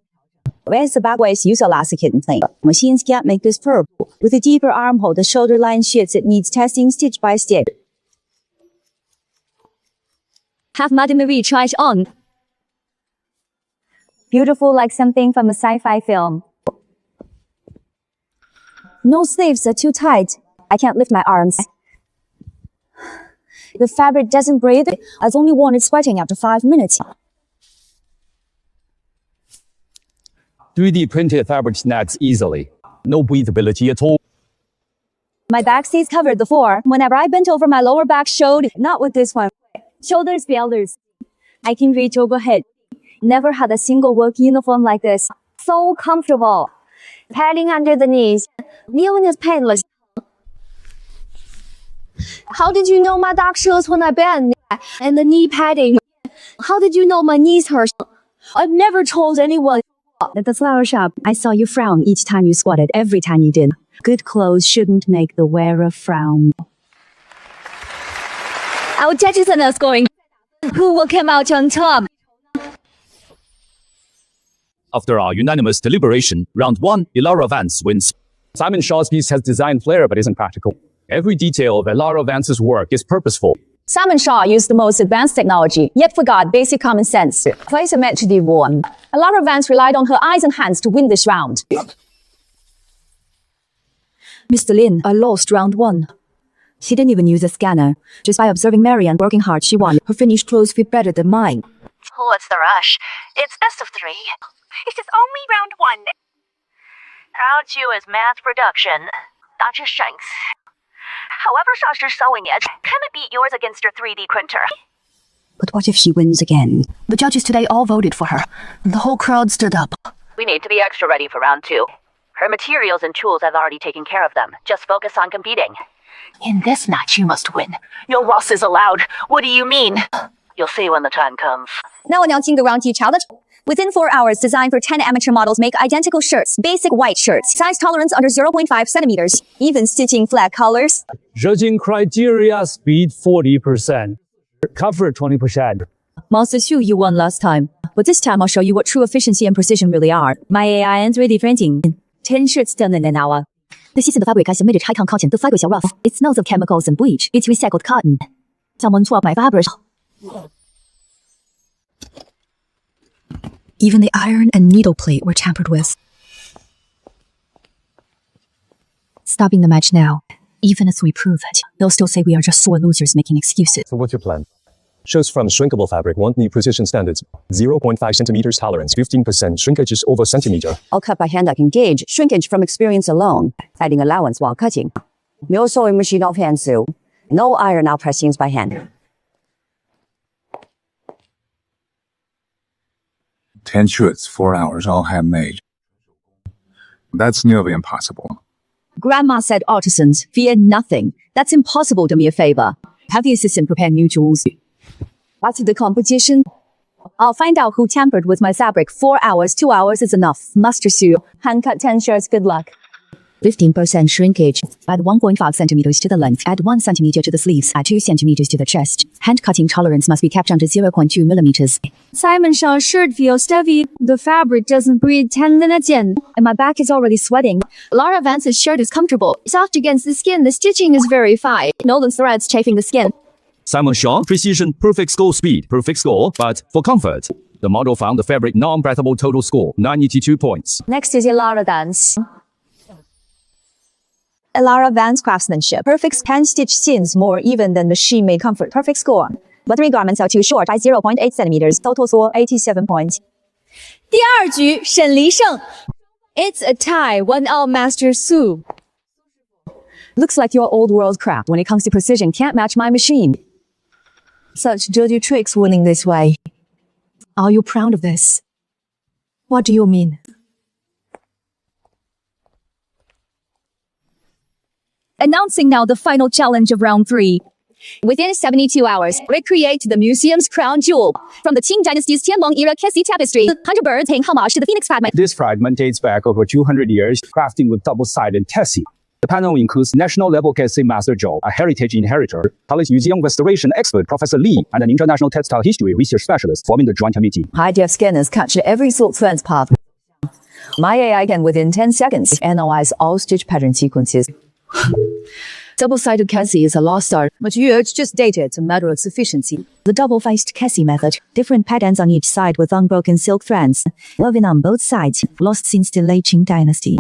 Where's the back waist? Use elastic hidden plane. Machines can't make this purple. With a deeper armhole, the shoulder line shifts. It needs testing stitch by stitch. Have Madame Marie try it on. Beautiful like something from a sci-fi film. No sleeves are too tight. I can't lift my arms. The fabric doesn't breathe. I've only worn it sweating after 5 minutes. 3D printed fabric snags easily. No breathability at all. My back stays covered before. Whenever I bent over, my lower back showed. Not with this one. Shoulders be elders. I can reach overhead. Never had a single work uniform like this. So comfortable. Padding under the knees. Kneeling is painless. How did you know my dark shoes when I bend? And the knee padding? How did you know my knees hurt? I've never told anyone. At the flower shop, I saw you frown each time you squatted, every time you did. Good clothes shouldn't make the wearer frown. Our judges are now scoring. Who will come out on top? After our unanimous deliberation, round 1, Elara Vance wins. Simon Shaw's piece has design flair but isn't practical. Every detail of Elara Vance's work is purposeful. Simon Shaw used the most advanced technology, yet forgot basic common sense. Place are meant to be worn. Elara Vance relied on her eyes and hands to win this round. Mr. Lin, I lost round 1. She didn't even use a scanner. Just by observing Marianne working hard, she won. Her finished clothes fit better than mine. What's the rush? It's best of 3. It's just only round 1. Round 2 is mass production. Dr. Shanks. However Shaw's sewing it, can it beat yours against your 3D printer? But what if she wins again? The judges today all voted for her. The whole crowd stood up. We need to be extra ready for round 2. Her materials and tools have already taken care of them. Just focus on competing. In this match, you must win. No loss is allowed. What do you mean? You'll see when the time comes. Now announcing the round 2 challenge. Within 4 hours, design for 10 amateur models make identical shirts. Basic white shirts. Size tolerance under 0.5 centimeters. Even stitching flag colors. Judging criteria, speed 40%. Cover 20%. Master Shu, you won last time. But this time I'll show you what true efficiency and precision really are. My AI and 3D printing. 10 shirts done in an hour. The piece of the fabric I submitted high cotton. The fabric is rough. It smells of chemicals and bleach. It's recycled cotton. Someone swapped my fabric. Even the iron and needle plate were tampered with. Stopping the match now. Even if we prove it, they'll still say we are just sore losers making excuses. So what's your plan? Shows from shrinkable fabric won't meet precision standards. 0.5 centimeters tolerance, 15% shrinkage is over centimeter. I'll cut by hand. I can gauge shrinkage from experience alone, adding allowance while cutting. No sewing machine offhand, Sue. No iron out pressings by hand. 10 shirts, 4 hours, all handmade. That's nearly impossible. Grandma said artisans fear nothing. That's impossible. Do me a favor. Have the assistant prepare new tools. After the competition, I'll find out who tampered with my fabric. 4 hours, 2 hours is enough. Master Sue, hand cut 10 shirts. Good luck. 15% shrinkage. Add 1.5 centimeters to the length. Add 1 centimeter to the sleeves. Add 2 centimeters to the chest. Hand cutting tolerance must be kept under 0.2 millimeters. Simon Shaw's shirt feels stubby. The fabric doesn't breathe 10 minutes in, and my back is already sweating. Elara Vance's shirt is comfortable. Soft against the skin. The stitching is very fine. No threads chafing the skin. Simon Shaw, precision, perfect score speed, perfect score, but for comfort. The model found the fabric non-breathable, total score, 92 points. Next is Elara Vance. Elara Vance craftsmanship. Perfect hand-stitched seams more even than machine-made comfort. Perfect score. But 3 garments are too short by 0.8 centimeters. Total score 87 points. 第二局沈黎胜. It's a tie. 1-all Master Sue. Looks like your old world crap when it comes to precision can't match my machine. Such dirty tricks winning this way. Are you proud of this? What do you mean? Announcing now the final challenge of round 3. Within 72 hours, recreate the museum's crown jewel from the Qing Dynasty's Tianlong era Kessi tapestry. 100 birds paying homage to the phoenix fragment. This fragment dates back over 200 years, crafting with double-sided Kessi. The panel includes national-level Kessi Master Zhou, a heritage inheritor, College Museum restoration expert Professor Li, and an international textile history research specialist forming the joint committee. High-def scanners capture every silk thread's path. My AI can, within 10 seconds, analyze all stitch pattern sequences. Double-sided Kessi is a lost art, but here it's just dated. It's a matter of sufficiency. The double-faced Kessi method, different patterns on each side with unbroken silk threads, woven on both sides, lost since the late Qing Dynasty.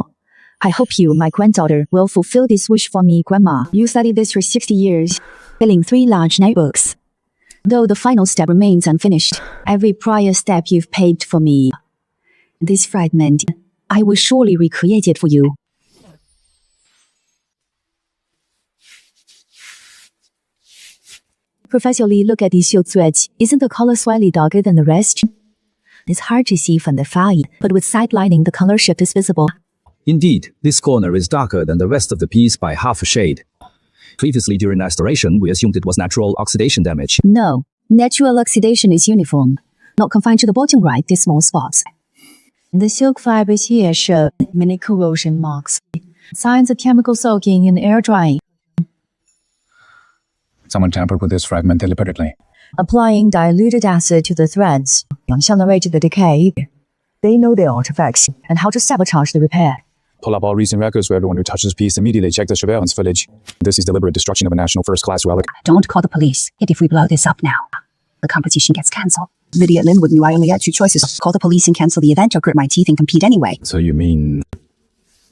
I hope you, my granddaughter, will fulfill this wish for me, Grandma. You studied this for 60 years, filling 3 large notebooks. Though the final step remains unfinished, every prior step you've paved for me. This fragment, I will surely recreate it for you. Professor Lee, look at these silk threads. Isn't the color slightly darker than the rest? It's hard to see from the far, but with side lighting, the color shift is visible. Indeed, this corner is darker than the rest of the piece by half a shade. Previously, during restoration, we assumed it was natural oxidation damage. No, natural oxidation is uniform, not confined to the bottom right, these small spots. The silk fibers here show many corrosion marks, signs of chemical soaking and air drying. Someone tampered with this fragment deliberately. Applying diluted acid to the threads accelerated the decay. They know their artifacts and how to sabotage the repair. Pull up all recent records where everyone who touches this piece immediately check the surveillance footage. This is deliberate destruction of a national first-class relic. Don't call the police. If we blow this up now, the competition gets cancelled. Lydia Linwood knew I only had 2 choices. Call the police and cancel the event or grit my teeth and compete anyway. So you mean...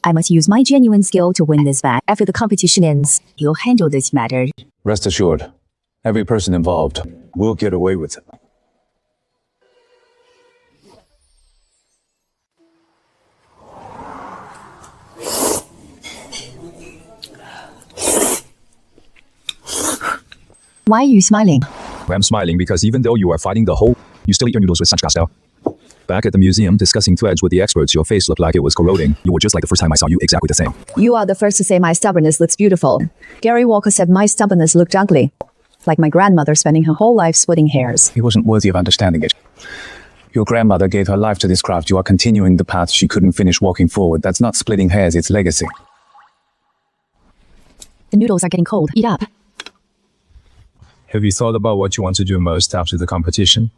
I must use my genuine skill to win this back. After the competition ends, you'll handle this matter. Rest assured, every person involved will get away with it. Why are you smiling? I'm smiling because even though you are fighting the whole, you still eat your noodles with such gusto. Back at the museum discussing threads with the experts, your face looked like it was corroding. You were just like the first time I saw you, exactly the same. You are the first to say my stubbornness looks beautiful. Gary Walker said my stubbornness looked ugly. Like my grandmother spending her whole life splitting hairs. He wasn't worthy of understanding it. Your grandmother gave her life to this craft. You are continuing the path she couldn't finish walking forward. That's not splitting hairs, it's legacy. The noodles are getting cold. Eat up. Have you thought about what you want to do most after the competition?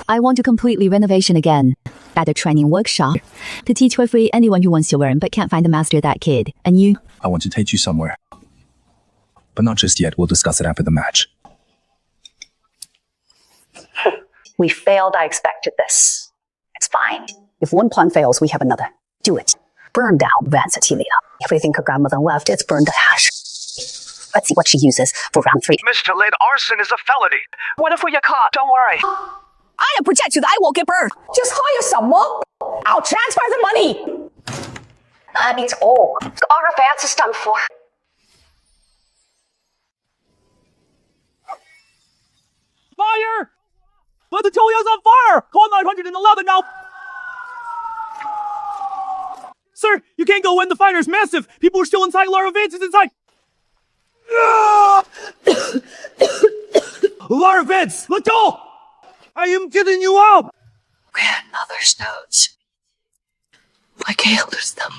I want to completely renovation again. At a training workshop. To teach for free anyone who wants to learn but can't find a master, that kid. And you? I want to take you somewhere. But not just yet. We'll discuss it after the match. We failed. I expected this. It's fine. If one plan fails, we have another. Do it. Burn down Vansatilia. Everything her grandmother left, it's burned to ash. Let's see what she uses for round 3. Mr. Lin, arson is a felony. What if we get caught? Don't worry. I am protect you that I won't get burned. Just hire someone. I'll transfer the money. That means all. Our advance is done for. Fire! Latolia's on fire! Call 911 now! Sir, you can't go in. The fire's massive. People are still inside. Lara Vance is inside. Lara Vance! Lato! I am getting you out! Grandmother's notes. My killed them.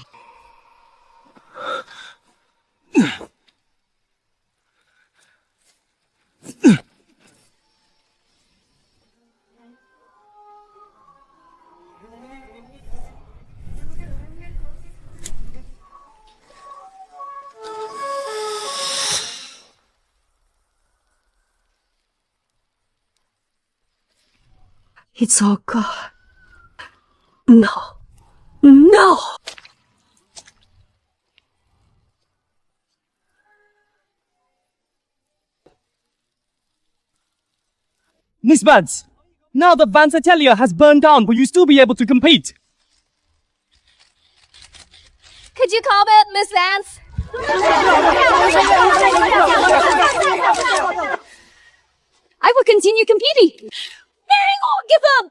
It's all gone. No. No! Miss Vance, now that Vansatelia has burned down, will you still be able to compete? Could you call it, Miss Vance? I will continue competing. Hang on, give up!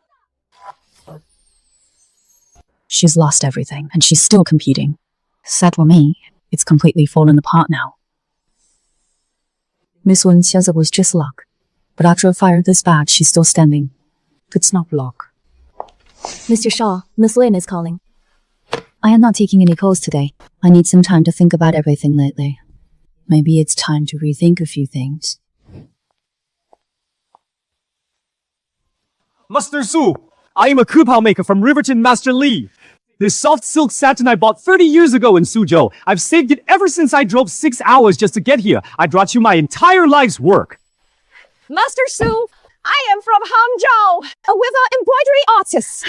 She's lost everything, and she's still competing. Sad for me, it's completely fallen apart now. Miss Wen says it was just luck. But after a fire this bad, she's still standing. It's not luck. Mr. Shaw, Miss Lin is calling. I am not taking any calls today. I need some time to think about everything lately. Maybe it's time to rethink a few things. Master Su, I am a kupao maker from Riverton Master Lee. This soft silk satin I bought 30 years ago in Suzhou. I've saved it ever since I drove 6 hours just to get here. I brought you my entire life's work. Master Su, I am from Hangzhou, with an embroidery artist.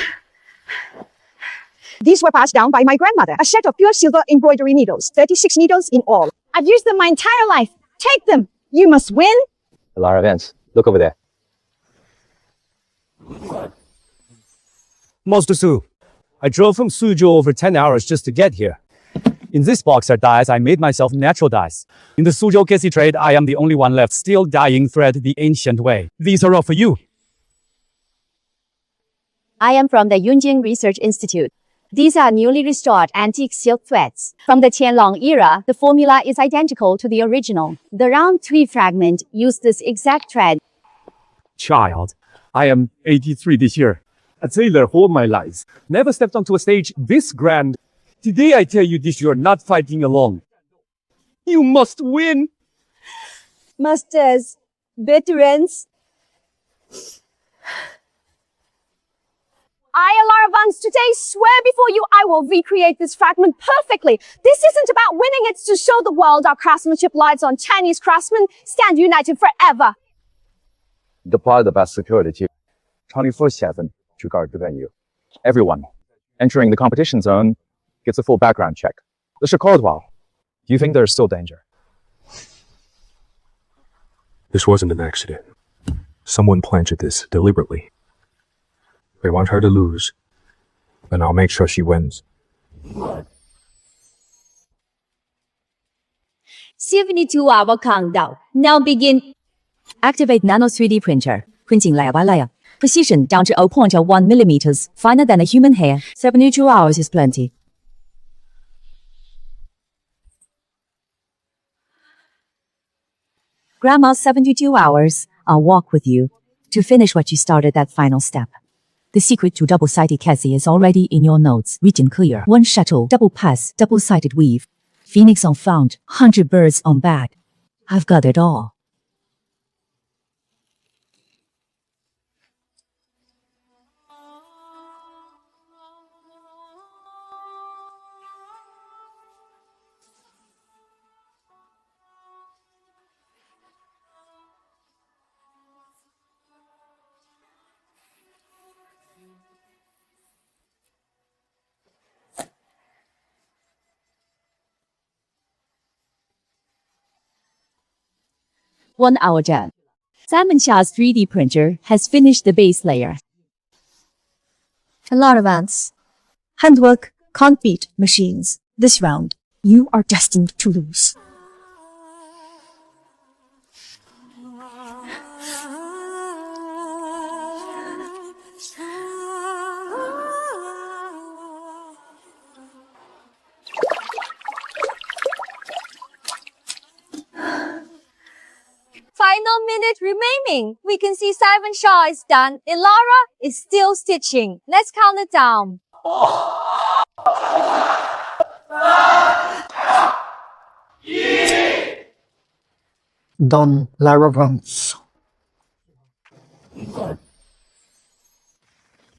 These were passed down by my grandmother. A set of pure silver embroidery needles, 36 needles in all. I've used them my entire life. Take them. You must win. Alara Vance, look over there. Master Su, I drove from Suzhou over 10 hours just to get here. In this box are dyes I made myself natural dyes. In the Suzhou Kessi trade, I am the only one left still dyeing thread the ancient way. These are all for you. I am from the Yunjing Research Institute. These are newly restored antique silk threads. From the Qianlong era, the formula is identical to the original. The round 3 fragment used this exact thread. Child, I am 83 this year. A tailor all my life. Never stepped onto a stage this grand. Today I tell you this, you're not fighting alone. You must win. Masters, veterans. I, Alara Vance, today swear before you I will recreate this fragment perfectly. This isn't about winning, it's to show the world our craftsmanship lives on Chinese craftsmen stand united forever. Deploy the best security team 24/7 to guard the venue. Everyone entering the competition zone gets a full background check. Mr. Caldwell, do you think there's still danger? This wasn't an accident. Someone planted this deliberately. They want her to lose, and I'll make sure she wins. 72-hour countdown. Now begin. Activate Nano 3D printer. Printing layer by layer. Precision down to 0.01 millimeters. Finer than a human hair. 72 hours is plenty. Grandma's 72 hours. I'll walk with you to finish what you started that final step. The secret to double-sided Kessi is already in your notes. Written clear. 1 shuttle, double pass, double-sided weave. Phoenix on found, 100 birds on back. I've got it all. One hour done. Simon Shaw's 3D printer has finished the base layer. Alara Vance. Handwork can't beat machines. This round, you are destined to lose. Final minute remaining. We can see Simon Shaw is done. Ilara is still stitching. Let's count it down. Done, Lara Vance.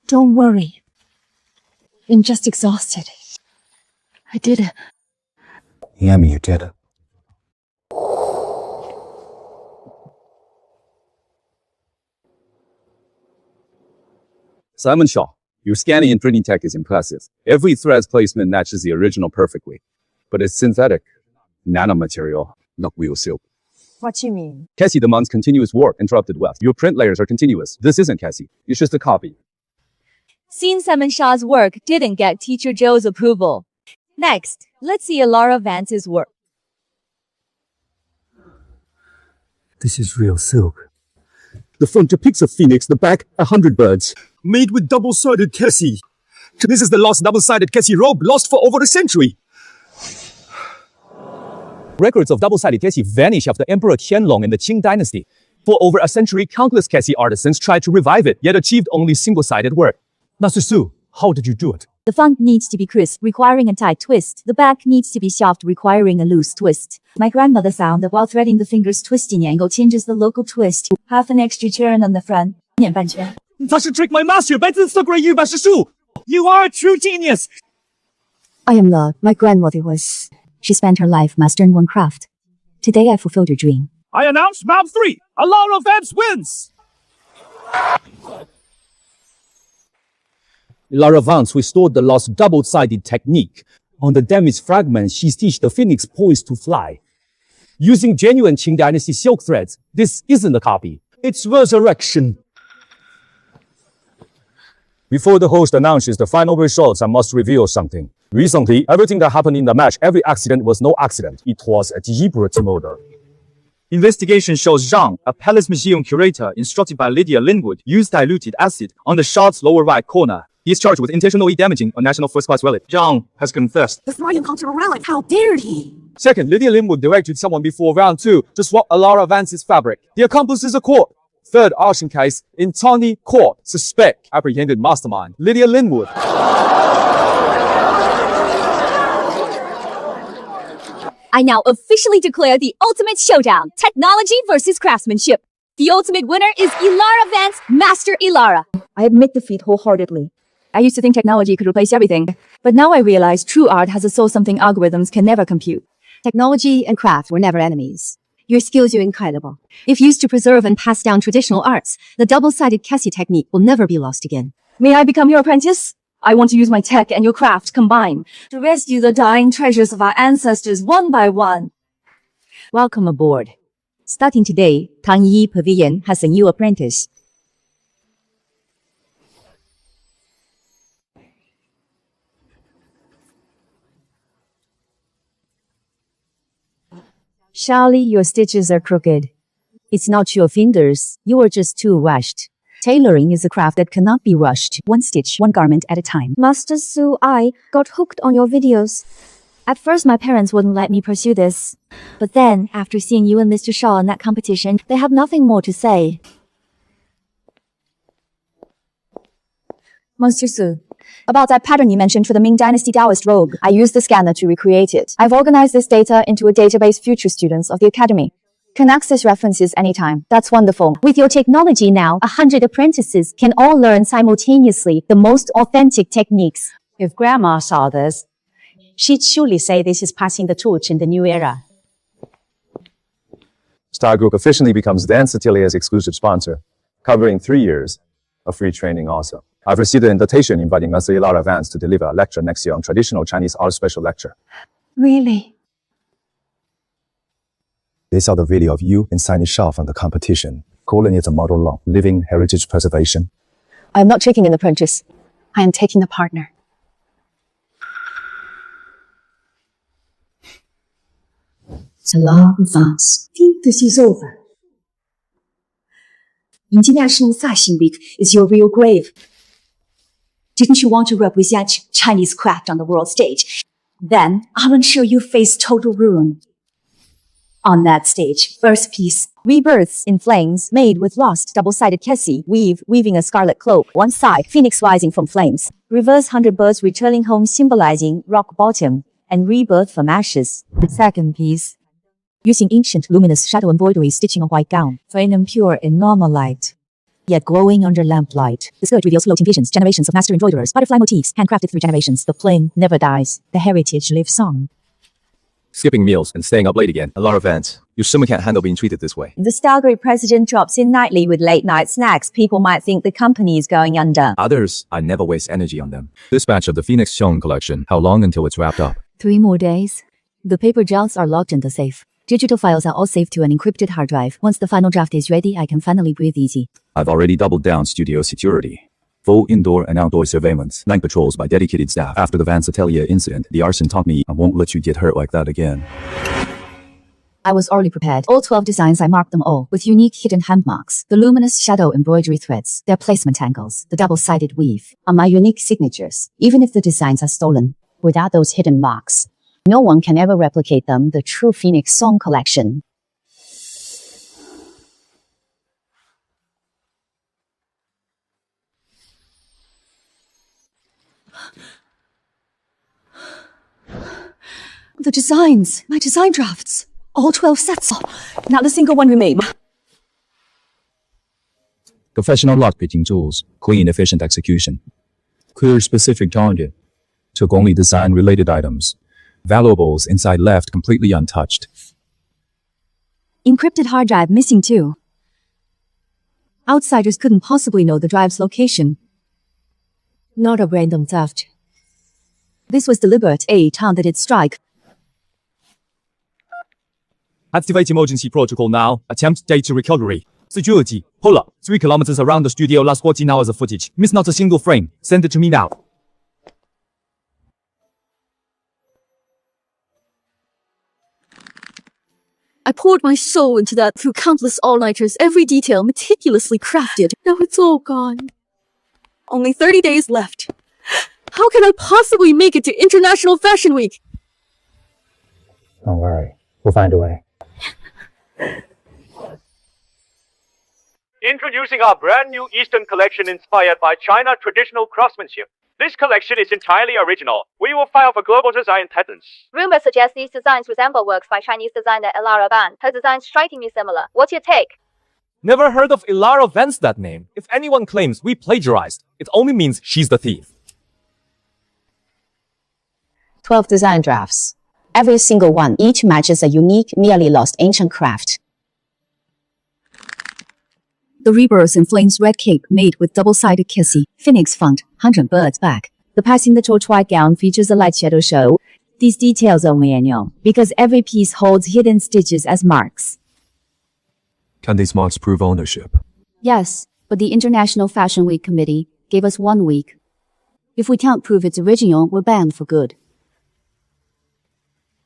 Don't worry. I'm just exhausted. I did it. Yeah, you did it. Simon Shaw, your scanning and printing tech is impressive. Every thread's placement matches the original perfectly. But it's synthetic, nanomaterial, not real silk. What you mean? Kessi demands continuous warp, interrupted weft. Your print layers are continuous. This isn't Kessi. It's just a copy. Seeing Simon Shaw's work didn't get Teacher Joe's approval. Next, let's see Alara Vance's work. This is real silk. The front depicts a phoenix, the back, 100 birds. Made with double-sided Kessi. This is the last double-sided Kessi robe lost for over a century. Records of double-sided Kessi vanish after Emperor Qianlong in the Qing dynasty. For over a century, countless Kessi artisans tried to revive it, yet achieved only single-sided work. Master Su, how did you do it? The front needs to be crisp, requiring a tight twist. The back needs to be soft, requiring a loose twist. My grandmother found that while threading, the finger's twisting angle changes the local twist. Half an extra turn on the front. 念半圈. Such a trick my master, better than you, Master Su! You are a true genius! I am loved. My grandmother was. She spent her life mastering one craft. Today I fulfilled her dream. I announce map 3! Alara Vance wins! Elara Vance restored the lost double-sided technique. On the damaged fragment, she stitched the phoenix poised to fly. Using genuine Qing Dynasty silk threads, this isn't a copy. It's resurrection. Before the host announces the final results, I must reveal something. Recently, everything that happened in the match, every accident was no accident. It was a deliberate murder. Investigation shows Zhang, a Palace Museum curator instructed by Lydia Linwood, used diluted acid on the shard's lower right corner. He is charged with intentionally damaging a national first-class relic. Zhang has confessed. Destroying cultural relic, how dare he? Second, Lydia Linwood directed someone before round 2 to swap Elara Vance's fabric. The accomplices are caught. Third arson case in Tawny Court. Suspect apprehended mastermind Lydia Linwood. I now officially declare the ultimate showdown, technology versus craftsmanship. The ultimate winner is Elara Vance, Master Elara. I admit defeat wholeheartedly. I used to think technology could replace everything, but now I realize true art has a soul something algorithms can never compute. Technology and craft were never enemies. Your skills are incredible. If used to preserve and pass down traditional arts, the double-sided Cassie technique will never be lost again. May I become your apprentice? I want to use my tech and your craft combined to rescue the dying treasures of our ancestors one by one. Welcome aboard. Starting today, Tang Yi Pavilion has a new apprentice. Charlie, your stitches are crooked. It's not your fingers, you are just too rushed. Tailoring is a craft that cannot be rushed. One stitch, one garment at a time. Master Su, I got hooked on your videos. At first, my parents wouldn't let me pursue this. But then, after seeing you and Mr. Shaw in that competition, they have nothing more to say. Master Su, about that pattern you mentioned for the Ming Dynasty Taoist robe, I used the scanner to recreate it. I've organized this data into a database future students of the Academy can access references anytime. That's wonderful. With your technology now, 100 apprentices can all learn simultaneously the most authentic techniques. If Grandma saw this, she'd surely say this is passing the torch in the new era. Star Group officially becomes Dance Atelier's exclusive sponsor, covering 3 years of free training also. I've received an invitation inviting Master Elara Vance to deliver a lecture next year on traditional Chinese art special lecture. Really? They saw the video of you and Signing Shaw from the competition, calling it a model law, living heritage preservation. I am not taking an apprentice. I am taking a partner. Elara Vance. Think this is over. International Fashion Week is your real grave. Didn't you want to represent Chinese craft on the world stage? Then I'll ensure you face total ruin. On that stage, first piece. Rebirths in flames, made with lost double-sided Cassie, weaving a scarlet cloak. One side, phoenix rising from flames. Reverse 100 birds returning home symbolizing rock bottom and rebirth from ashes. Second piece. Using ancient luminous shadow embroidery stitching a white gown, fine and pure in normal light, yet glowing under lamplight. The skirt reveals floating visions, generations of master embroiderers, butterfly motifs, handcrafted through generations. The flame never dies. The heritage lives on. Skipping meals and staying up late again. Elara Vance, your stomach can't handle being treated this way. The Stargate president drops in nightly with late-night snacks. People might think the company is going under. Others, I never waste energy on them. This batch of the Phoenix Stone collection, how long until it's wrapped up? 3 more days. The paper gels are locked in the safe. Digital files are all saved to an encrypted hard drive. Once the final draft is ready, I can finally breathe easy. I've already doubled down studio security. Full indoor and outdoor surveillance, night patrols by dedicated staff. After the Vance Atelier incident, the arson taught me I won't let you get hurt like that again. I was already prepared. All 12 designs, I marked them all with unique hidden hand marks. The luminous shadow embroidery threads, their placement angles, the double-sided weave are my unique signatures. Even if the designs are stolen, without those hidden marks, no one can ever replicate them. The true Phoenix Song collection. The designs, my design drafts, all 12 sets, not a single one remain. Professional lockpicking tools, clean, efficient execution. Clear, specific target. Took only design-related items. Valuables inside left completely untouched. Encrypted hard drive missing too. Outsiders couldn't possibly know the drive's location. Not a random theft. This was deliberate, a targeted strike. Activate emergency protocol now. Attempt data recovery. Security. Pull up. 3 kilometers around the studio, last 14 hours of footage. Miss not a single frame. Send it to me now. I poured my soul into that through countless all-nighters, every detail meticulously crafted. Now it's all gone. Only 30 days left. How can I possibly make it to International Fashion Week? Don't worry. We'll find a way. Introducing our brand new Eastern collection inspired by China traditional craftsmanship. This collection is entirely original. We will file for global design patents. Rumors suggest these designs resemble works by Chinese designer Elara Van. Her designs strikingly similar. What's your take? Never heard of Elara Vance that name. If anyone claims we plagiarized, it only means she's the thief. 12 design drafts. Every single one, each matches a unique, nearly lost ancient craft. The rebirth in flames red cape made with double-sided kissy, phoenix font, 100 birds back. The passing the torch white gown features a light shadow show. These details are manual, because every piece holds hidden stitches as marks. Can these marks prove ownership? Yes, but the International Fashion Week Committee gave us 1 week. If we can't prove it's original, we're banned for good.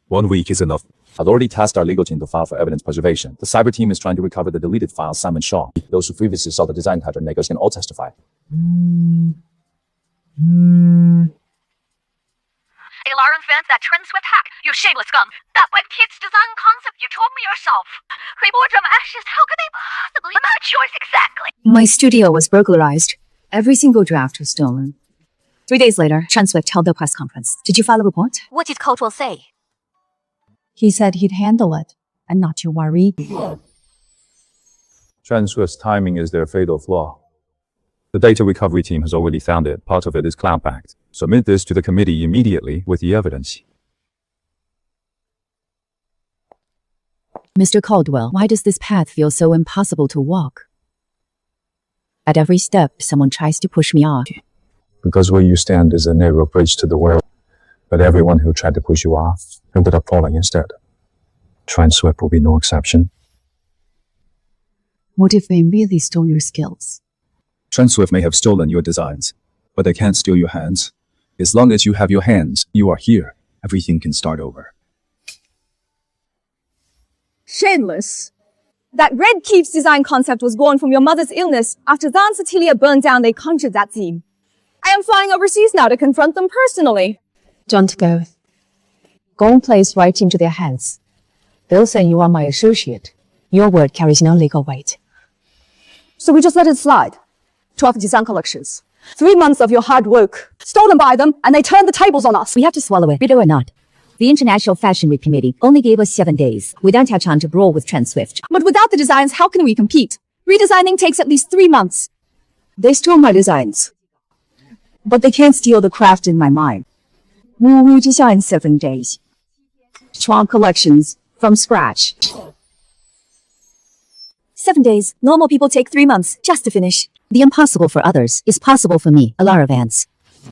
1 week is enough. I've already tasked our legal team to file for evidence preservation. The cyber team is trying to recover the deleted files Simon Shaw. Those who previously saw the design pattern makers can all testify. Alarm fans, that trend swift hack, you shameless scum. That web kid's design concept you told me yourself. Reborn from ashes, how could they possibly match yours exactly? My studio was burglarized. Every single draft was stolen. 3 days later, Transwift held a press conference. Did you file a report? What did Cultural say? He said he'd handle it, and not to worry. Transwift's timing is their fatal flaw. The data recovery team has already found it. Part of it is cloud-backed. Submit this to the committee immediately with the evidence. Mr. Caldwell, why does this path feel so impossible to walk? At every step, someone tries to push me off. Because where you stand is a narrow bridge to the world. But everyone who tried to push you off ended up falling instead. Transwift will be no exception. What if they really stole your skills? Transwift may have stolen your designs, but they can't steal your hands. As long as you have your hands, you are here. Everything can start over. Shameless. That Red Keep's design concept was born from your mother's illness. After Dan's atelier burned down, they conjured that theme. I am flying overseas now to confront them personally. Don't go. Gold plays right into their hands. They'll say you are my associate. Your word carries no legal weight. So we just let it slide. 12 design collections. 3 months of your hard work. Stolen by them, and they turned the tables on us. We have to swallow it, bitter or not. The International Fashion Week Committee only gave us 7 days. We don't have time to brawl with Transwift. But without the designs, how can we compete? Redesigning takes at least 3 months. They stole my designs. But they can't steal the craft in my mind. We will redesign 7 days. 12 collections from scratch. 7 days. Normal people take 3 months just to finish. The impossible for others is possible for me, Elara Vance.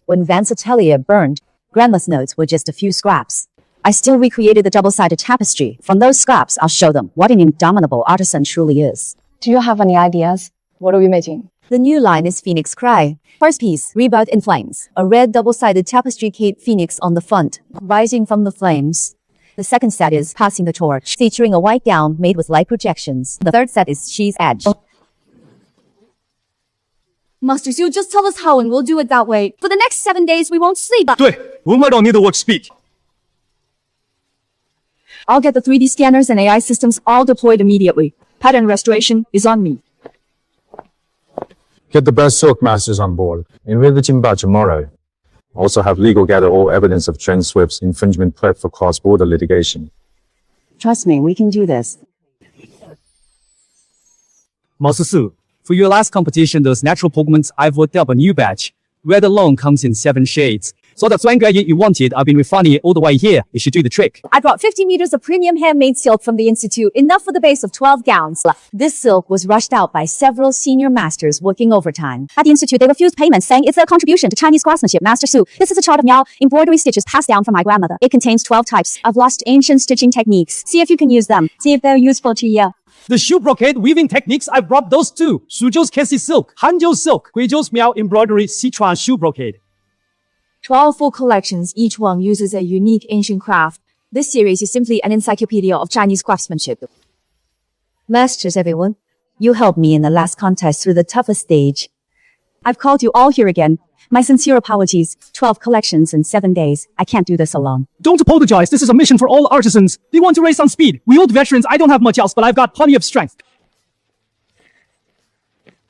When Vance's atelier burned, Grandma's notes were just a few scraps. I still recreated the double-sided tapestry. From those scraps, I'll show them what an indomitable artisan truly is. Do you have any ideas? What are we making? The new line is Phoenix Cry. First piece, Rebirth in Flames. A red double-sided tapestry cape phoenix on the front, rising from the flames. The second set is Passing the Torch, featuring a white gown made with light projections. The third set is She's Edge. Master Xu, just tell us how and we'll do it that way. For the next 7 days, we won't sleep. 对，文外don't need the word speak. I'll get the 3D scanners and AI systems all deployed immediately. Pattern restoration is on me. Get the best silk masters on board. Invade the Jimba tomorrow. Also have legal gather all evidence of Transwift's infringement prep for cross-border litigation. Trust me, we can do this. Master Su, for your last competition, those natural Pokemons, I've worked up a new batch. Red alone comes in 7 shades. So that swank gadget you wanted, I've been refining it all the way here. It should do the trick. I brought 50 meters of premium handmade silk from the Institute, enough for the base of 12 gowns. This silk was rushed out by several senior masters working overtime. At the Institute, they refused payment, saying it's their contribution to Chinese craftsmanship. Master Su, this is a chart of Miao embroidery stitches passed down from my grandmother. It contains 12 types of lost ancient stitching techniques. See if you can use them. See if they're useful to you. The shoe brocade weaving techniques, I brought those too. Suzhou's Kessi silk, Hanzhou silk, Guizhou's Miao embroidery, Sichuan shoe brocade. 12 full collections, each one uses a unique ancient craft. This series is simply an encyclopedia of Chinese craftsmanship. Masters, everyone. You helped me in the last contest through the toughest stage. I've called you all here again. My sincere apologies. 12 collections in 7 days. I can't do this alone. Don't apologize. This is a mission for all artisans. They want to race on speed. We old veterans, I don't have much else, but I've got plenty of strength.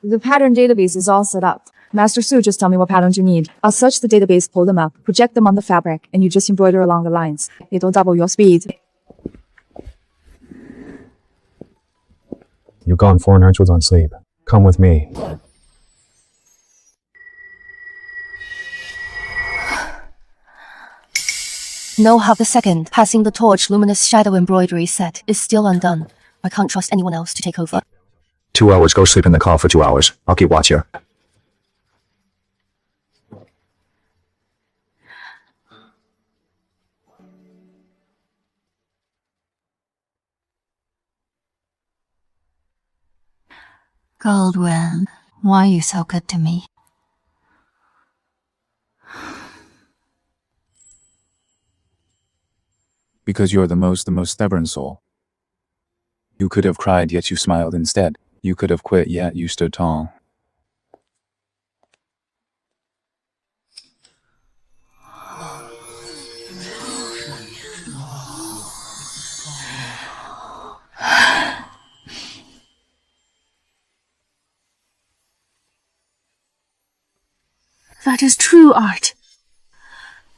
The pattern database is all set up. Master Su, just tell me what patterns you need. I'll search the database, pull them up, project them on the fabric, and you just embroider along the lines. It'll double your speed. You've gone 4 nights without sleep. Come with me. No, half a second. Passing the torch, luminous shadow embroidery set is still undone. I can't trust anyone else to take over. 2 hours, go sleep in the car for 2 hours. I'll keep watch here. Goldwyn, why are you so good to me? Because you're the most stubborn soul. You could have cried, yet you smiled instead. You could have quit, yet you stood tall. That is true art.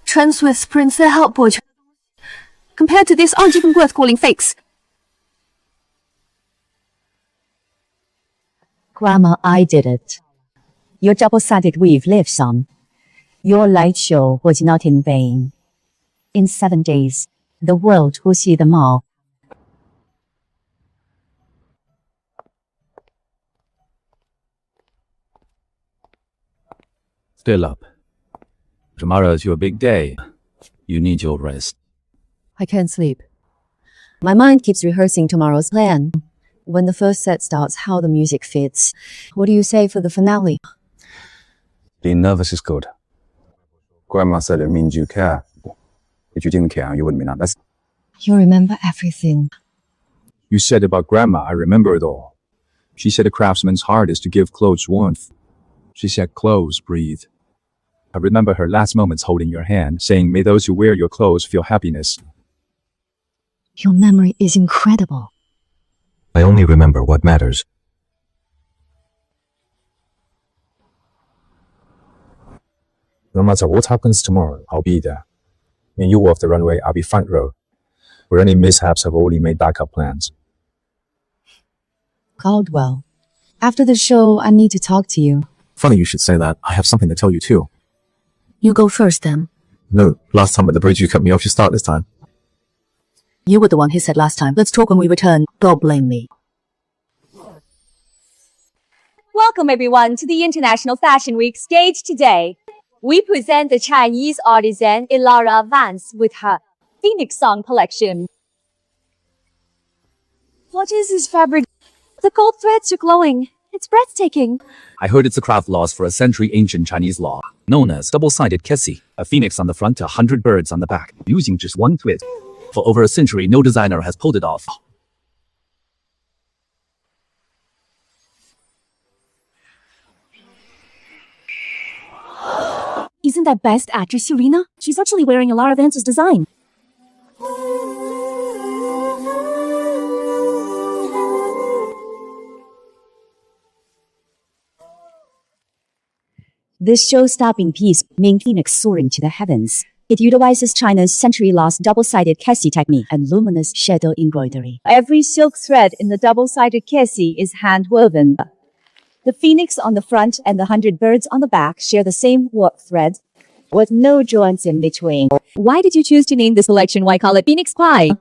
Chen Swift's prints, their help boy. Compared to this, aren't even worth calling fakes. Grandma, I did it. Your double-sided weave lives on. Your light show was not in vain. In 7 days, the world will see them all. Still up. Tomorrow's your big day. You need your rest. I can't sleep. My mind keeps rehearsing tomorrow's plan. When the first set starts, how the music fits. What do you say for the finale? Being nervous is good. Grandma said it means you care. If you didn't care, you wouldn't be like this. You remember everything. You said about Grandma, I remember it all. She said a craftsman's heart is to give clothes warmth. She said clothes breathe. I remember her last moments holding your hand, saying, may those who wear your clothes feel happiness. Your memory is incredible. I only remember what matters. No matter what happens tomorrow, I'll be there. When you walk the runway, I'll be front row. For any mishaps, I've already made backup plans. Caldwell, after the show, I need to talk to you. Funny you should say that. I have something to tell you too. You go first then. No, last time at the bridge you cut me off, you start this time. You were the one who said last time, let's talk when we return. Don't blame me. Welcome everyone to the International Fashion Week stage today. We present the Chinese artisan Ilara Vance with her Phoenix Song collection. What is this fabric? The gold threads are glowing. It's breathtaking. I heard it's a craft lost for a century ancient Chinese law, known as double-sided kessi, a phoenix on the front to 100 birds on the back, using just one twist. For over a century, no designer has pulled it off. Isn't that best actress Serena? She's actually wearing Ilara Vance's design. This show-stopping piece, Ming Phoenix soaring to the heavens. It utilizes China's century-lost double-sided kessi technique and luminous shadow embroidery. Every silk thread in the double-sided kessi is hand-woven. The phoenix on the front and the 100 birds on the back share the same warp thread. with no joints in between. Why did you choose to name this collection? Why call it Phoenix Pie?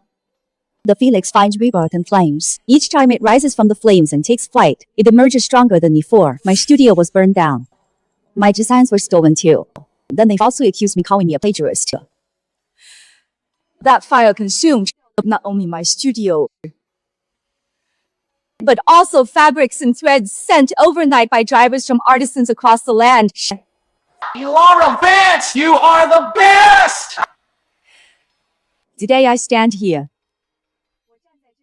The phoenix finds rebirth in flames. Each time it rises from the flames and takes flight, it emerges stronger than before. My studio was burned down. My designs were stolen too. Then they falsely accused me, calling me a plagiarist. That fire consumed not only my studio, but also fabrics and threads sent overnight by drivers from artisans across the land. You are a bitch! You are the best! Today I stand here,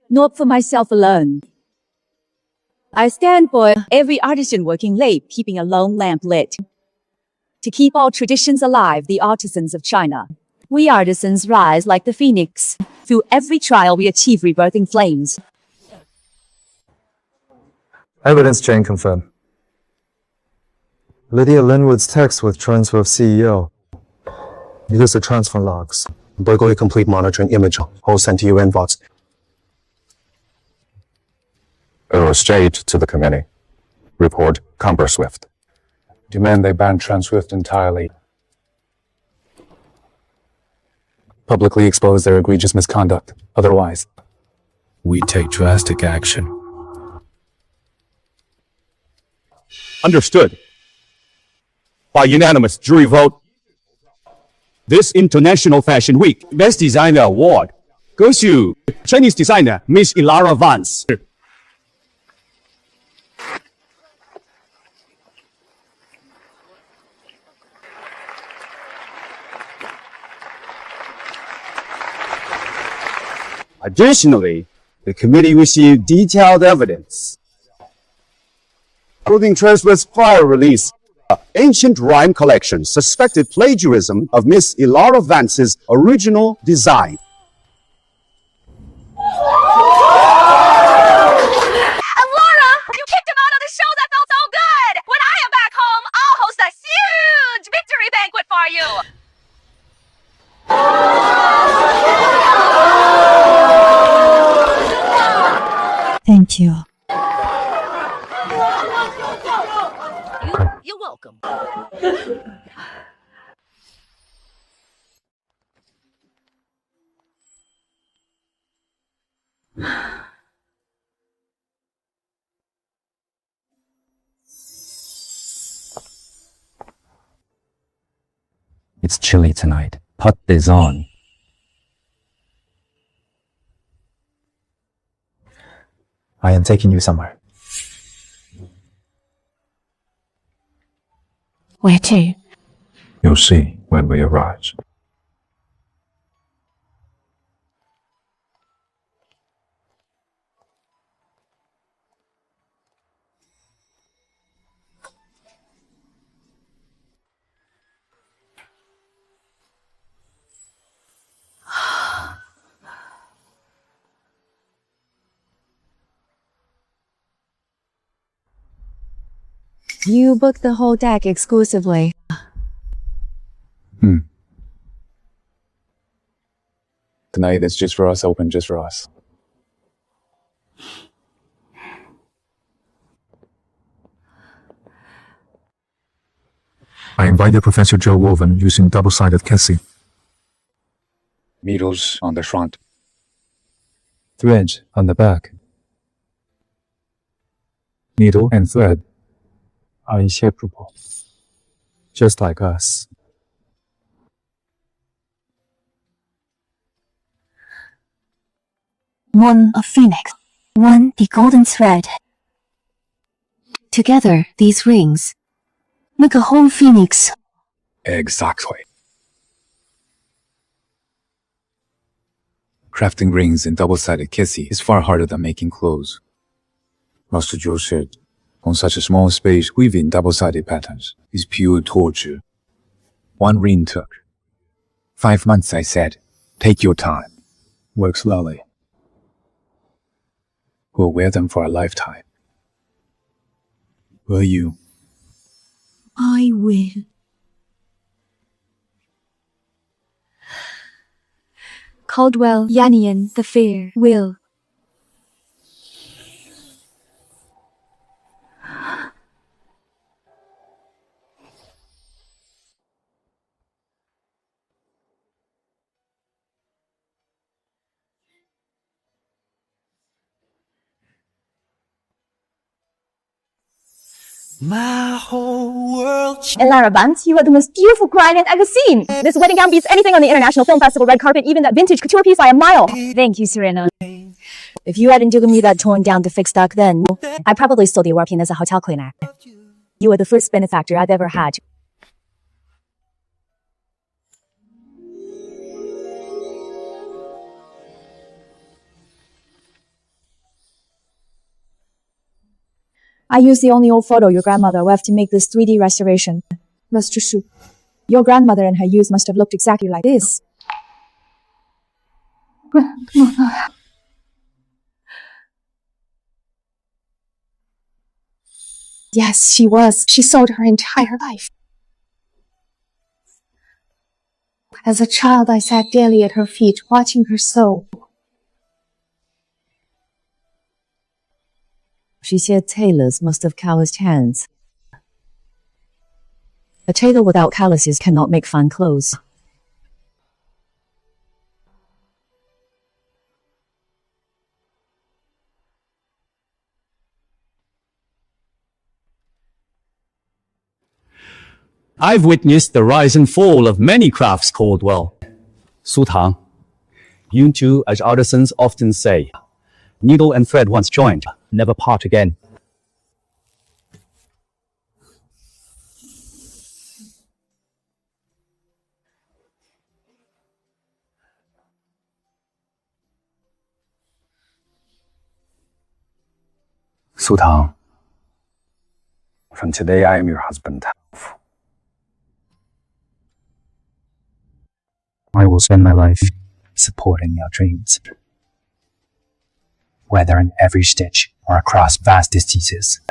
not for myself alone. I stand for every artisan working late, keeping a lone lamp lit. To keep all traditions alive, the artisans of China. We artisans rise like the phoenix. Through every trial, we achieve rebirthing flames. Evidence chain confirmed. Lydia Linwood's text with transfer of CEO. Use the transfer logs. Burglary complete monitoring image. All sent to you inbox. Straight to the committee. Report ComberSwift. Demand they ban TransSwift entirely. Publicly expose their egregious misconduct. Otherwise, we take drastic action. Understood. By unanimous jury vote, this International Fashion Week Best Designer Award goes to Chinese designer Miss Ilara Vance. Additionally, the committee received detailed evidence, including TransSwift's prior release, Ancient Rhyme Collection, suspected plagiarism of Miss Ilara Vance's original design. And Laura, you kicked him out of the show. That felt so good. When I am back home, I'll host a huge victory banquet for you. Thank you. You're welcome. It's chilly tonight. Put this on. I am taking you somewhere. Where to? You'll see when we arrive. You booked the whole deck exclusively. tonight it's just for us, open just for us. I invited Professor Joe Woven using double-sided Cassie. Needles on the front. Thread on the back. Needle and thread are inseparable, just like us. One a phoenix, one the golden thread. Together, these rings make a whole phoenix. Exactly. Crafting rings in double-sided Cassie is far harder than making clothes. Master Joe said, on such a small space, weaving double-sided patterns is pure torture. One ring took 5 months, I said. Take your time. Work slowly. We'll wear them for a lifetime. Will you? I will. Caldwell Yannian the Fair will. My whole world. Elara Band, you are the most beautiful client I've ever seen. This wedding gown beats anything on the International Film Festival red carpet, even that vintage couture piece by a mile. Thank you, Serena. If you hadn't given me that torn down to fix back then, I probably still be working as a hotel cleaner. You were the first benefactor I've ever had. I used the only old photo your grandmother left to make this 3D restoration. Mr. Su, your grandmother in her youth must have looked exactly like this. Grandmother. Yes, she was. She sold her entire life. As a child, I sat daily at her feet, watching her sew. She said tailors must have calloused hands. A tailor without calluses cannot make fine clothes. I've witnessed the rise and fall of many crafts called, well, Su Tang. You two, as artisans, often say, needle and thread once joined, never part again. Su Tang, from today I am your husband. I will spend my life supporting your dreams, whether in every stitch or across vast distances.